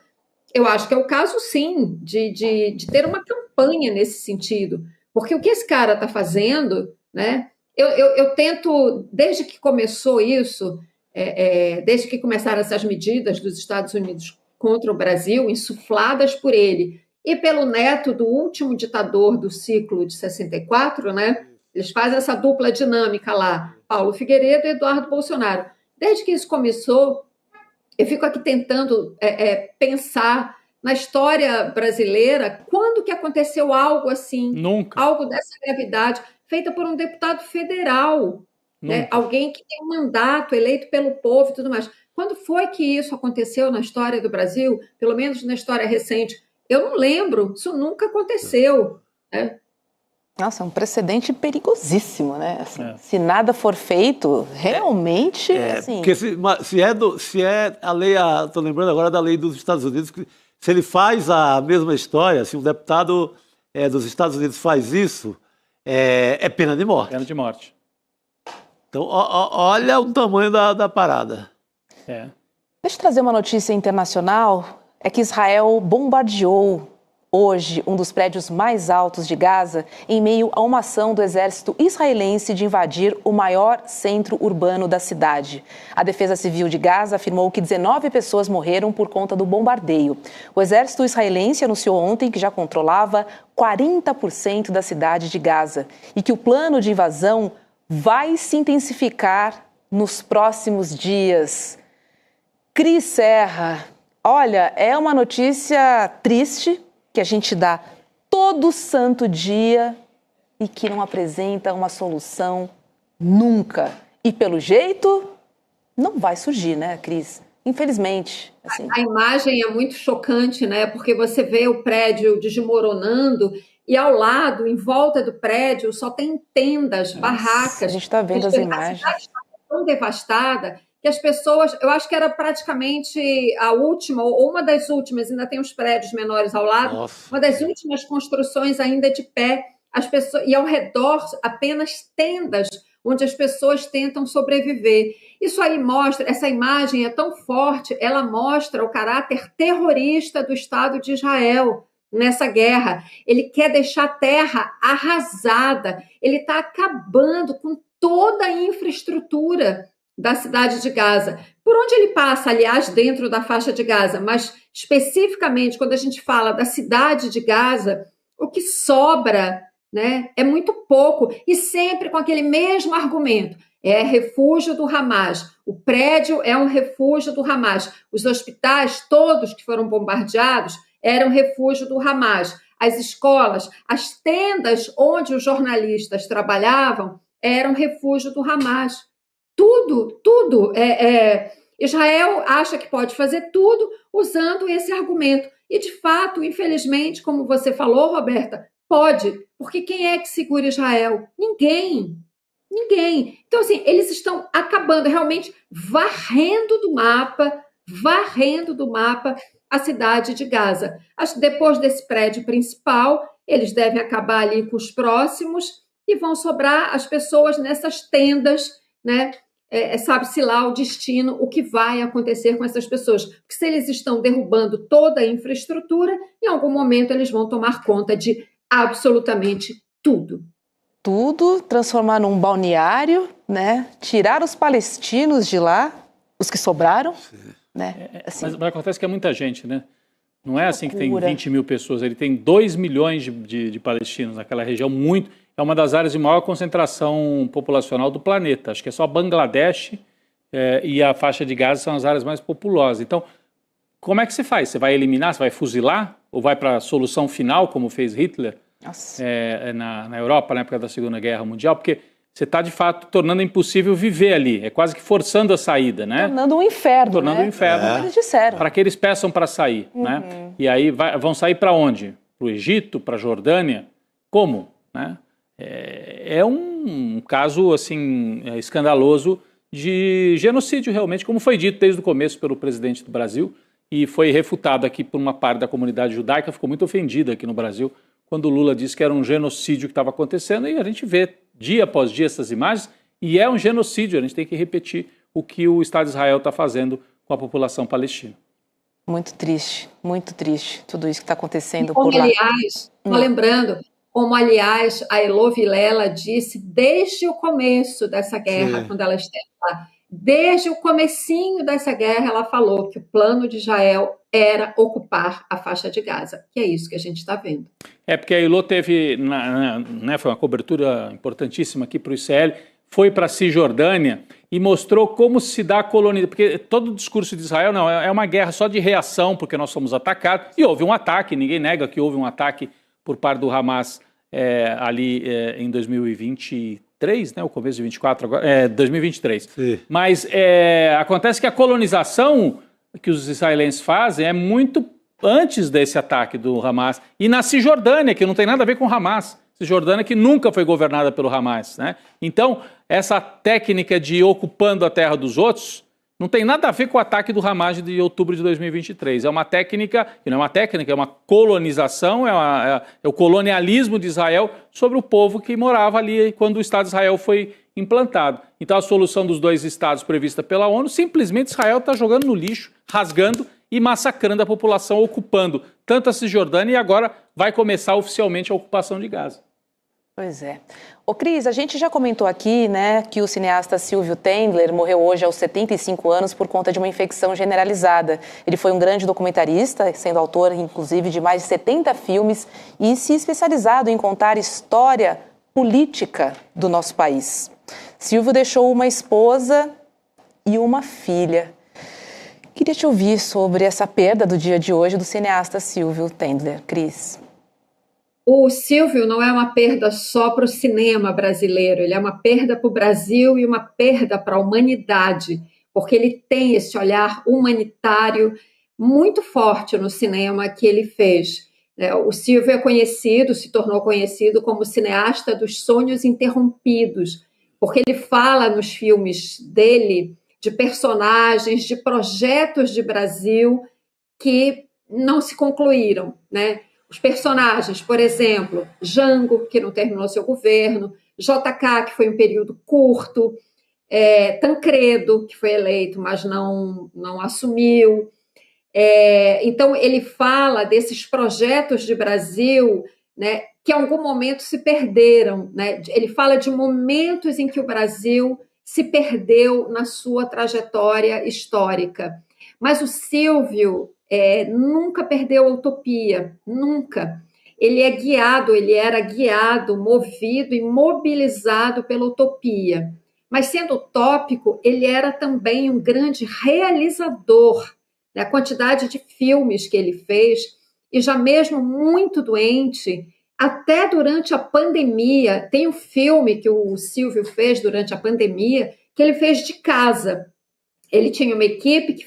eu acho que é o caso sim de ter uma campanha nesse sentido. Porque o que esse cara está fazendo, né? Eu tento, desde que começou isso, desde que começaram essas medidas dos Estados Unidos contra o Brasil, insufladas por ele e pelo neto do último ditador do ciclo de 64, né? Eles fazem essa dupla dinâmica lá, Paulo Figueiredo e Eduardo Bolsonaro. Desde que isso começou, eu fico aqui tentando pensar na história brasileira, quando que aconteceu algo assim? Nunca. Algo dessa gravidade, feita por um deputado federal, né? Alguém que tem um mandato eleito pelo povo e tudo mais. Quando foi que isso aconteceu na história do Brasil? Pelo menos na história recente. Eu não lembro, isso nunca aconteceu, né? Nossa, é um precedente perigosíssimo, né? Assim, se nada for feito, realmente... assim... Porque se é a lei... Estou lembrando agora da lei dos Estados Unidos, que se ele faz a mesma história, se um deputado dos Estados Unidos faz isso, é pena de morte. Pena de morte. Então, olha o tamanho da parada. Deixa eu trazer uma notícia internacional. É que Israel bombardeou hoje um dos prédios mais altos de Gaza em meio a uma ação do exército israelense de invadir o maior centro urbano da cidade. A Defesa Civil de Gaza afirmou que 19 pessoas morreram por conta do bombardeio. O exército israelense anunciou ontem que já controlava 40% da cidade de Gaza e que o plano de invasão vai se intensificar nos próximos dias. Cris Serra, olha, é uma notícia triste que a gente dá todo santo dia e que não apresenta uma solução nunca. E pelo jeito, não vai surgir, né, Cris? Infelizmente. Assim. A imagem é muito chocante, né? Porque você vê o prédio desmoronando e ao lado, em volta do prédio, só tem tendas, barracas. A gente está vendo as imagens. A cidade está tão devastada que as pessoas, eu acho que era praticamente a última, ou uma das últimas, ainda tem os prédios menores ao lado, uma das últimas construções ainda de pé, as pessoas, e ao redor apenas tendas onde as pessoas tentam sobreviver. Isso aí mostra, essa imagem é tão forte, ela mostra o caráter terrorista do Estado de Israel nessa guerra. Ele quer deixar a terra arrasada, ele está acabando com toda a infraestrutura da cidade de Gaza. Por onde ele passa, aliás, dentro da faixa de Gaza, mas especificamente quando a gente fala da cidade de Gaza, o que sobra, né, é muito pouco, e sempre com aquele mesmo argumento. É refúgio do Hamas, o prédio é um refúgio do Hamas, os hospitais todos que foram bombardeados eram refúgio do Hamas, as escolas, as tendas onde os jornalistas trabalhavam eram refúgio do Hamas. Tudo. Israel acha que pode fazer tudo usando esse argumento. E, de fato, infelizmente, como você falou, Roberta, pode. Porque quem é que segura Israel? Ninguém. Então, assim, eles estão acabando, realmente varrendo do mapa a cidade de Gaza. Depois desse prédio principal, eles devem acabar ali com os próximos e vão sobrar as pessoas nessas tendas, né? Sabe-se lá o destino, o que vai acontecer com essas pessoas. Porque se eles estão derrubando toda a infraestrutura, em algum momento eles vão tomar conta de absolutamente tudo. Tudo, transformar num balneário, né? Tirar os palestinos de lá, os que sobraram, né? Assim. Mas acontece que é muita gente, né? Não é assim que tem 20 mil pessoas, ele tem 2 milhões de palestinos naquela região, é uma das áreas de maior concentração populacional do planeta. Acho que é só Bangladesh e a faixa de Gaza são as áreas mais populosas. Então, como é que você faz? Você vai eliminar, você vai fuzilar? Ou vai para a solução final, como fez Hitler na Europa, na época da Segunda Guerra Mundial? Porque você está, de fato, tornando impossível viver ali. É quase que forçando a saída, né? Tornando um inferno, Tornando um inferno. Eles disseram. Para que eles peçam para sair, né? E aí vão sair para onde? Para o Egito, para a Jordânia? Como, né? É um caso, assim, escandaloso de genocídio, realmente, como foi dito desde o começo pelo presidente do Brasil, e foi refutado aqui por uma parte da comunidade judaica, ficou muito ofendida aqui no Brasil, quando o Lula disse que era um genocídio que estava acontecendo, e a gente vê dia após dia essas imagens, e é um genocídio, a gente tem que repetir o que o Estado de Israel está fazendo com a população palestina. Muito triste, tudo isso que está acontecendo por lá. Aliás, lembrando, como, aliás, a Elo Vilela disse desde o começo dessa guerra, quando ela esteve lá, desde o comecinho dessa guerra, ela falou que o plano de Israel era ocupar a faixa de Gaza, que é isso que a gente está vendo. Porque a Elo teve, foi uma cobertura importantíssima aqui para o ICL, foi para a Cisjordânia e mostrou como se dá a colonização, porque todo o discurso de Israel é uma guerra só de reação, porque nós somos atacados, e houve um ataque, ninguém nega que houve um ataque por parte do Hamas em 2023, né, o começo de 24, agora, 2023. Sim. Mas acontece que a colonização que os israelenses fazem é muito antes desse ataque do Hamas. E na Cisjordânia, que não tem nada a ver com o Hamas. Cisjordânia que nunca foi governada pelo Hamas, né? Então, essa técnica de ir ocupando a terra dos outros não tem nada a ver com o ataque do Hamas de outubro de 2023. É uma técnica, que não é uma técnica, é uma colonização, é o colonialismo de Israel sobre o povo que morava ali quando o Estado de Israel foi implantado. Então a solução dos 2 estados prevista pela ONU, simplesmente Israel está jogando no lixo, rasgando e massacrando a população, ocupando tanto a Cisjordânia e agora vai começar oficialmente a ocupação de Gaza. Pois é. Ô Cris, a gente já comentou aqui, né, que o cineasta Silvio Tendler morreu hoje aos 75 anos por conta de uma infecção generalizada. Ele foi um grande documentarista, sendo autor, inclusive, de mais de 70 filmes e se especializado em contar história política do nosso país. Silvio deixou uma esposa e uma filha. Queria te ouvir sobre essa perda do dia de hoje do cineasta Silvio Tendler. Cris. O Silvio não é uma perda só para o cinema brasileiro, ele é uma perda para o Brasil e uma perda para a humanidade, porque ele tem esse olhar humanitário muito forte no cinema que ele fez. O Silvio é conhecido, se tornou conhecido como cineasta dos sonhos interrompidos, porque ele fala nos filmes dele de personagens, de projetos de Brasil que não se concluíram, né? Os personagens, por exemplo, Jango, que não terminou seu governo, JK, que foi um período curto, Tancredo, que foi eleito, mas não assumiu. Então, ele fala desses projetos de Brasil, né, que em algum momento se perderam, né? Ele fala de momentos em que o Brasil se perdeu na sua trajetória histórica. Mas o Silvio nunca perdeu a utopia, nunca. Ele era guiado, movido e mobilizado pela utopia. Mas, sendo utópico, ele era também um grande realizador. A quantidade de filmes que ele fez, e já mesmo muito doente, até durante a pandemia, tem um filme que o Silvio fez durante a pandemia, que ele fez de casa. Ele tinha uma equipe que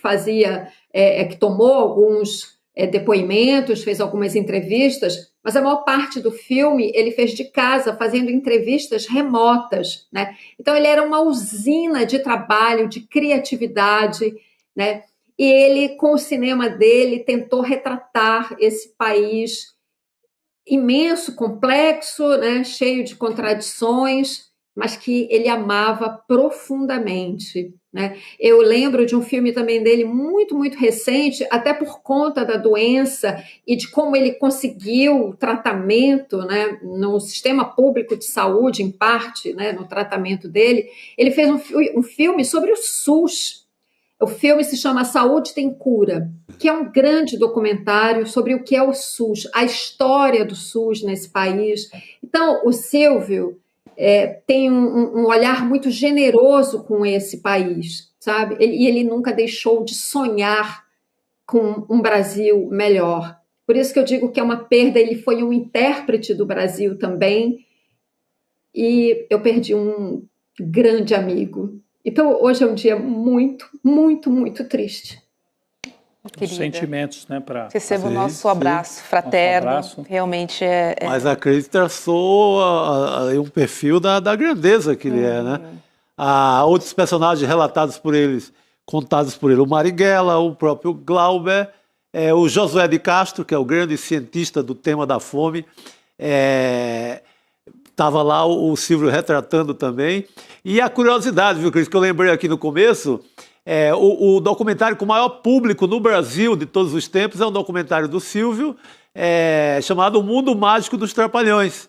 que tomou alguns depoimentos, fez algumas entrevistas, mas a maior parte do filme ele fez de casa, fazendo entrevistas remotas, né? Então ele era uma usina de trabalho, de criatividade, né? E ele, com o cinema dele, tentou retratar esse país imenso, complexo, né, cheio de contradições, mas que ele amava profundamente, né? Eu lembro de um filme também dele muito, muito recente, até por conta da doença e de como ele conseguiu tratamento, né, no sistema público de saúde, em parte, né, no tratamento dele. Ele fez um filme sobre o SUS. O filme se chama Saúde Tem Cura, que é um grande documentário sobre o que é o SUS, a história do SUS nesse país. Então, o Silvio tem um olhar muito generoso com esse país, sabe? E ele nunca deixou de sonhar com um Brasil melhor. Por isso que eu digo que é uma perda. Ele foi um intérprete do Brasil também, e eu perdi um grande amigo. Então, hoje é um dia muito, muito, muito triste. Os sentimentos, né? Receba o nosso abraço fraterno. Nosso abraço. Realmente Mas a Cris traçou um perfil da grandeza que ele é, né? Outros personagens relatados por eles, contados por ele, o Marighella, o próprio Glauber, o Josué de Castro, que é o grande cientista do tema da fome, estava lá o Silvio retratando também. E a curiosidade, viu, Cris, que eu lembrei aqui no começo, o documentário com o maior público no Brasil de todos os tempos é um documentário do Silvio, chamado O Mundo Mágico dos Trapalhões,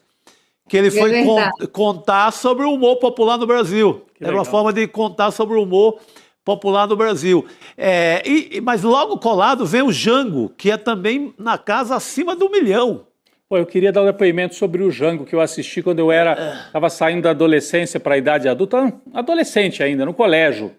que ele foi contar sobre o humor popular no Brasil. Era uma forma de contar sobre o humor popular no Brasil. Mas logo colado vem o Jango, que é também na casa acima do 1 milhão. Pô, eu queria dar um depoimento sobre o Jango, que eu assisti quando eu estava saindo da adolescência para a idade adulta, adolescente ainda, no colégio.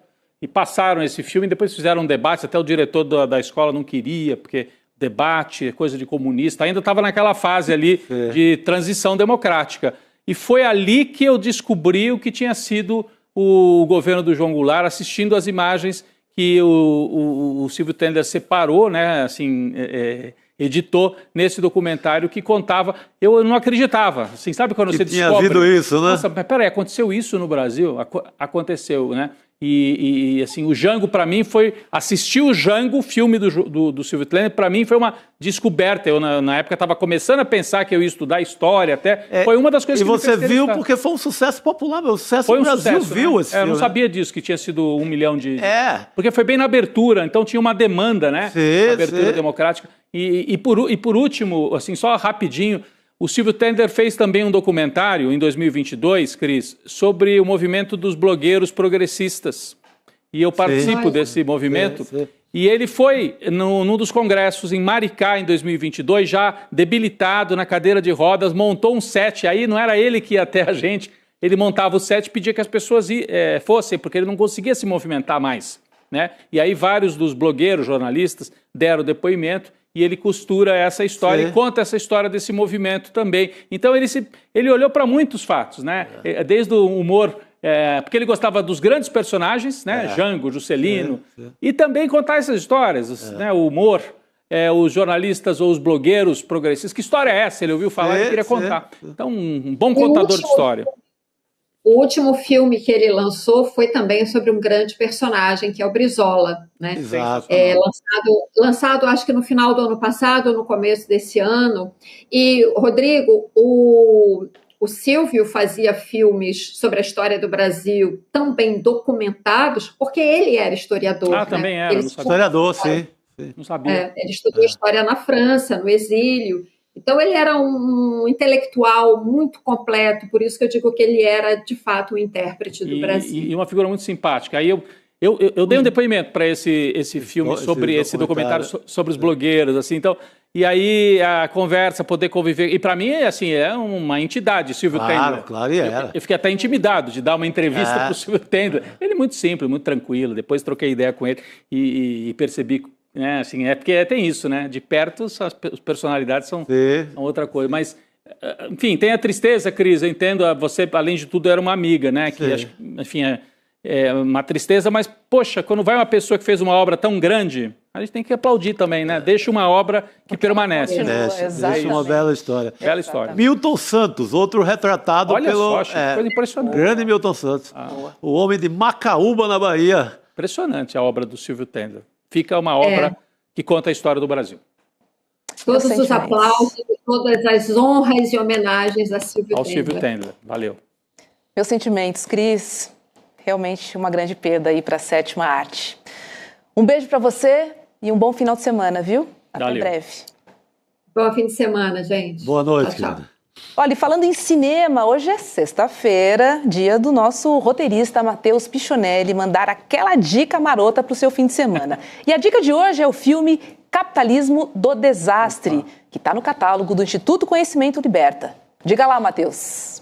E passaram esse filme e depois fizeram um debate, até o diretor da escola não queria, porque debate, coisa de comunista, ainda estava naquela fase ali de transição democrática. E foi ali que eu descobri o que tinha sido o governo do João Goulart, assistindo as imagens que o Silvio Tender separou, né, assim, editou nesse documentário que contava. Eu não acreditava, assim, sabe quando você descobre... Tinha havido isso, né? Nossa, mas peraí, aconteceu isso no Brasil? Aconteceu, né? E assim, o Jango, para mim, foi... Assistir o Jango, o filme do Silvio Tender, para mim foi uma descoberta. Eu, na época, estava começando a pensar que eu ia estudar história até. Foi uma das coisas que me fez interessar. E você viu porque foi um sucesso popular, meu. O sucesso foi no Brasil, sucesso, viu né? esse filme. Eu não sabia disso, que tinha sido 1 milhão de... Porque foi bem na abertura, então tinha uma demanda, né? Abertura democrática. E por último, assim, só rapidinho... O Silvio Tender fez também um documentário, em 2022, Cris, sobre o movimento dos blogueiros progressistas. E eu participo desse movimento. E ele foi, num dos congressos em Maricá, em 2022, já debilitado na cadeira de rodas, montou um set. Aí não era ele que ia até a gente, ele montava o set e pedia que as pessoas fossem, porque ele não conseguia se movimentar mais, né? E aí vários dos blogueiros, jornalistas, deram depoimento. E ele costura essa história e conta essa história desse movimento também. Então ele olhou para muitos fatos, né? Desde o humor, porque ele gostava dos grandes personagens, né? Jango, Juscelino, e também contar essas histórias, né? O humor, os jornalistas ou os blogueiros progressistas. Que história é essa? Ele ouviu falar e queria contar. Então, um bom contador de história. O último filme que ele lançou foi também sobre um grande personagem, que é o Brizola, né? Exato. Lançado, acho que no final do ano passado, no começo desse ano. E, Rodrigo, o o Silvio fazia filmes sobre a história do Brasil tão bem documentados, porque ele era historiador. Ah, também era. Ele Historiador, sim. Não sabia. ele estudou história na França, no exílio. Então, ele era um intelectual muito completo, por isso que eu digo que ele era, de fato, um intérprete do Brasil. E uma figura muito simpática. Aí eu dei um depoimento para esse filme, sobre esse documentário sobre os blogueiros, assim, então... E aí a conversa, poder conviver... E para mim, assim, é uma entidade, Silvio Tendler. Claro, e era. Eu fiquei até intimidado de dar uma entrevista para o Silvio Tendler. Ele é muito simples, muito tranquilo. Depois troquei ideia com ele e percebi... Né, assim, porque tem isso, né? De perto, as personalidades são outra coisa. Mas, enfim, tem a tristeza, Cris. Eu entendo, você, além de tudo, era uma amiga, né? Que, acho, enfim, é uma tristeza, mas, poxa, quando vai uma pessoa que fez uma obra tão grande, a gente tem que aplaudir também, né? Deixa uma obra que permanece. Deixa uma bela história. Bela história. Milton Santos, outro retratado Olha pelo... Olha só, coisa impressionante. Grande Milton Santos. O homem de Macaúba, na Bahia. Impressionante a obra do Silvio Tendler. Fica uma obra que conta a história do Brasil. Todos os aplausos, todas as honras e homenagens a Silvio Tendler. Valeu. Meus sentimentos, Cris. Realmente uma grande perda aí para a sétima arte. Um beijo para você e um bom final de semana, viu? Até breve. Bom fim de semana, gente. Boa noite, tchau. querida. Olha, e falando em cinema, hoje é sexta-feira, dia do nosso roteirista Matheus Pichonelli mandar aquela dica marota para o seu fim de semana. E a dica de hoje é o filme Capitalismo do Desastre, que está no catálogo do Instituto Conhecimento Liberta. Diga lá, Matheus.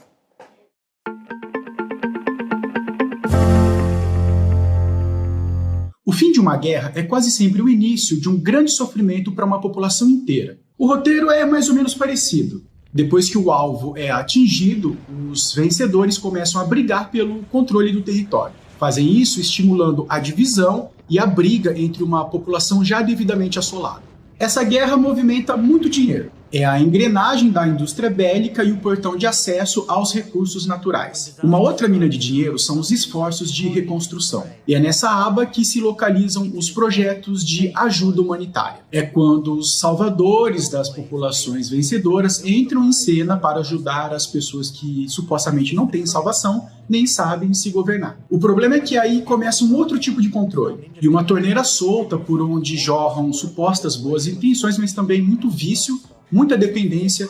O fim de uma guerra é quase sempre o início de um grande sofrimento para uma população inteira. O roteiro é mais ou menos parecido. Depois que o alvo é atingido, os vencedores começam a brigar pelo controle do território. Fazem isso estimulando a divisão e a briga entre uma população já devidamente assolada. Essa guerra movimenta muito dinheiro. É a engrenagem da indústria bélica e o portão de acesso aos recursos naturais. Uma outra mina de dinheiro são os esforços de reconstrução. E é nessa aba que se localizam os projetos de ajuda humanitária. É quando os salvadores das populações vencedoras entram em cena para ajudar as pessoas que supostamente não têm salvação, nem sabem se governar. O problema é que aí começa um outro tipo de controle. E uma torneira solta por onde jorram supostas boas intenções, mas também muito vício, muita dependência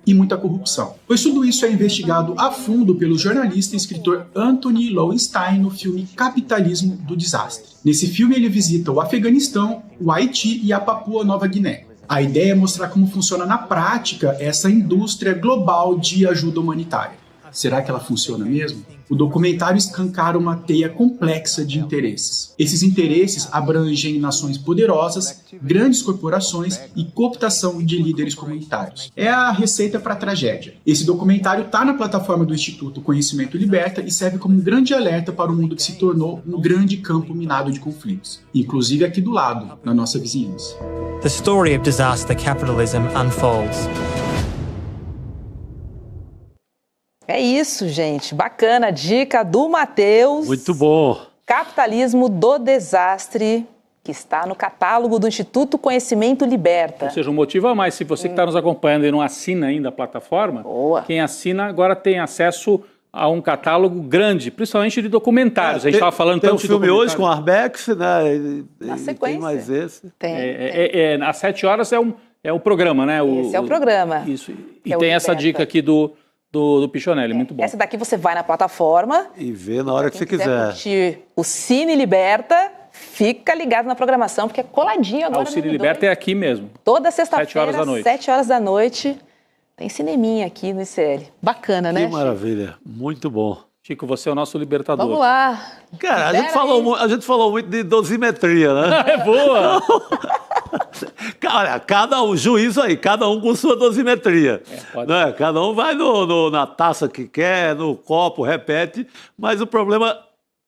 e muita corrupção. Pois tudo isso é investigado a fundo pelo jornalista e escritor Anthony Lowenstein no filme Capitalismo do Desastre. Nesse filme ele visita o Afeganistão, o Haiti e a Papua Nova Guiné. A ideia é mostrar como funciona na prática essa indústria global de ajuda humanitária. Será que ela funciona mesmo? O documentário escancara uma teia complexa de interesses. Esses interesses abrangem nações poderosas, grandes corporações e cooptação de líderes comunitários. É a receita para a tragédia. Esse documentário está na plataforma do Instituto Conhecimento Liberta e serve como um grande alerta para o mundo que se tornou um grande campo minado de conflitos, inclusive aqui do lado, na nossa vizinhança. The story of disaster capitalism unfolds. É isso, gente. Bacana. Dica do Matheus. Muito bom. Capitalismo do Desastre, que está no catálogo do Instituto Conhecimento Liberta. Ou seja, um motivo a mais. Se você que está nos acompanhando e não assina ainda a plataforma, quem assina agora tem acesso a um catálogo grande, principalmente de documentários. A gente estava falando tanto de filme hoje com Arbex, né? Na sequência. Tem mais esse. Tem. Às 7 horas é o programa, né? Esse é o programa. Isso. E tem essa dica aqui do Pichonelli, muito bom. Essa daqui você vai na plataforma e vê na hora que você quiser. Curtir o Cine Liberta, fica ligado na programação, porque é coladinho agora. O Cine Liberta é aqui mesmo. Toda sexta-feira, 7 horas da noite. 7 horas da noite, tem cineminha aqui no ICL. Bacana, né? Que maravilha, muito bom. Chico, você é o nosso libertador. Vamos lá. Cara, a gente falou muito de dosimetria, né? É boa! Cara, cada um, juízo aí, cada um com sua dosimetria. Né? Cada um vai na taça que quer, no copo, repete, mas o problema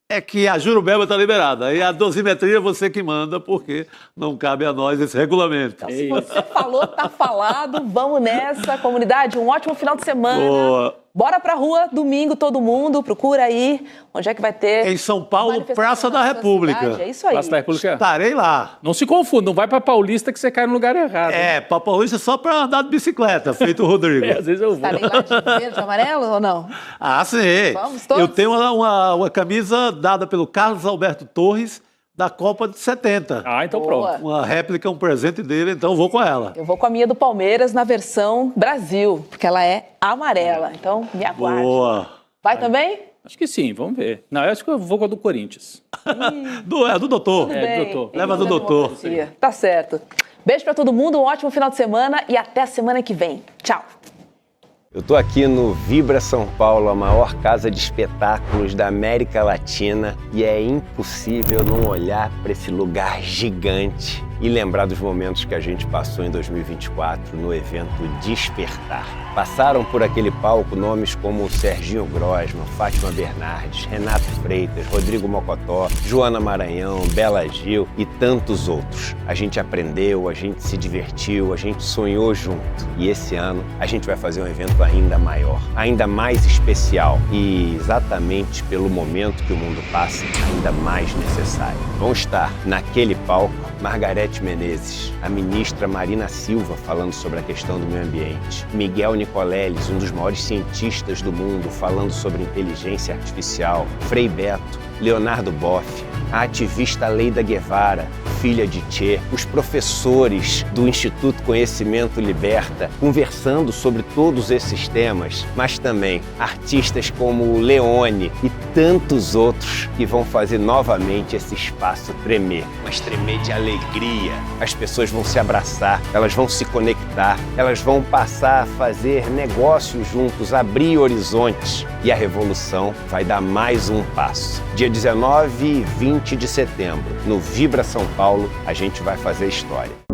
é que a jurubeba está liberada. E a dosimetria você que manda, porque não cabe a nós esse regulamento. Então, se você falou, tá falado, vamos nessa. Comunidade, um ótimo final de semana. Bora pra rua, domingo, todo mundo, procura aí. Onde é que vai ter? Em São Paulo, Praça da República. Cidade. É isso aí. Praça da República. Estarei lá. Não se confunda, não vai pra Paulista que você cai no lugar errado. Pra Paulista só pra andar de bicicleta, feito o Rodrigo. Às vezes eu vou. Estarei lá de verde e amarelo ou não? Ah, sim. Vamos todos? Eu tenho uma camisa dada pelo Carlos Alberto Torres, da Copa de 70. Ah, então Boa. pronto. Uma réplica, um presente dele, então vou com ela. Eu vou com a minha do Palmeiras na versão Brasil, porque ela é amarela. Então, me aguarde. Boa. Vai também? Acho que sim, vamos ver. Não, eu acho que eu vou com a do Corinthians. Do doutor. Tudo É, bem. do doutor. Leva do Em nome da doutor. democracia. Tá certo. Beijo pra todo mundo, um ótimo final de semana e até a semana que vem. Tchau. Eu estou aqui no Vibra São Paulo, a maior casa de espetáculos da América Latina, e é impossível não olhar para esse lugar gigante e lembrar dos momentos que a gente passou em 2024 no evento Despertar. Passaram por aquele palco nomes como Serginho Grosman, Fátima Bernardes, Renato Freitas, Rodrigo Mocotó, Joana Maranhão, Bela Gil e tantos outros. A gente aprendeu, a gente se divertiu, a gente sonhou junto. E esse ano a gente vai fazer um evento ainda maior, ainda mais especial e exatamente pelo momento que o mundo passa, ainda mais necessário. Vão estar naquele palco Margarete Menezes, a ministra Marina Silva falando sobre a questão do meio ambiente, Miguel Nicoleles, um dos maiores cientistas do mundo, falando sobre inteligência artificial, Frei Beto, Leonardo Boff, a ativista Leida Guevara, filha de Che, os professores do Instituto Conhecimento Liberta, conversando sobre todos esses temas, mas também artistas como o Leone e tantos outros que vão fazer novamente esse espaço tremer, mas tremer de alegria. As pessoas vão se abraçar, elas vão se conectar, elas vão passar a fazer negócios juntos, abrir horizontes e a revolução vai dar mais um passo. Dia 19 e 20 de setembro, no Vibra São Paulo, a gente vai fazer história.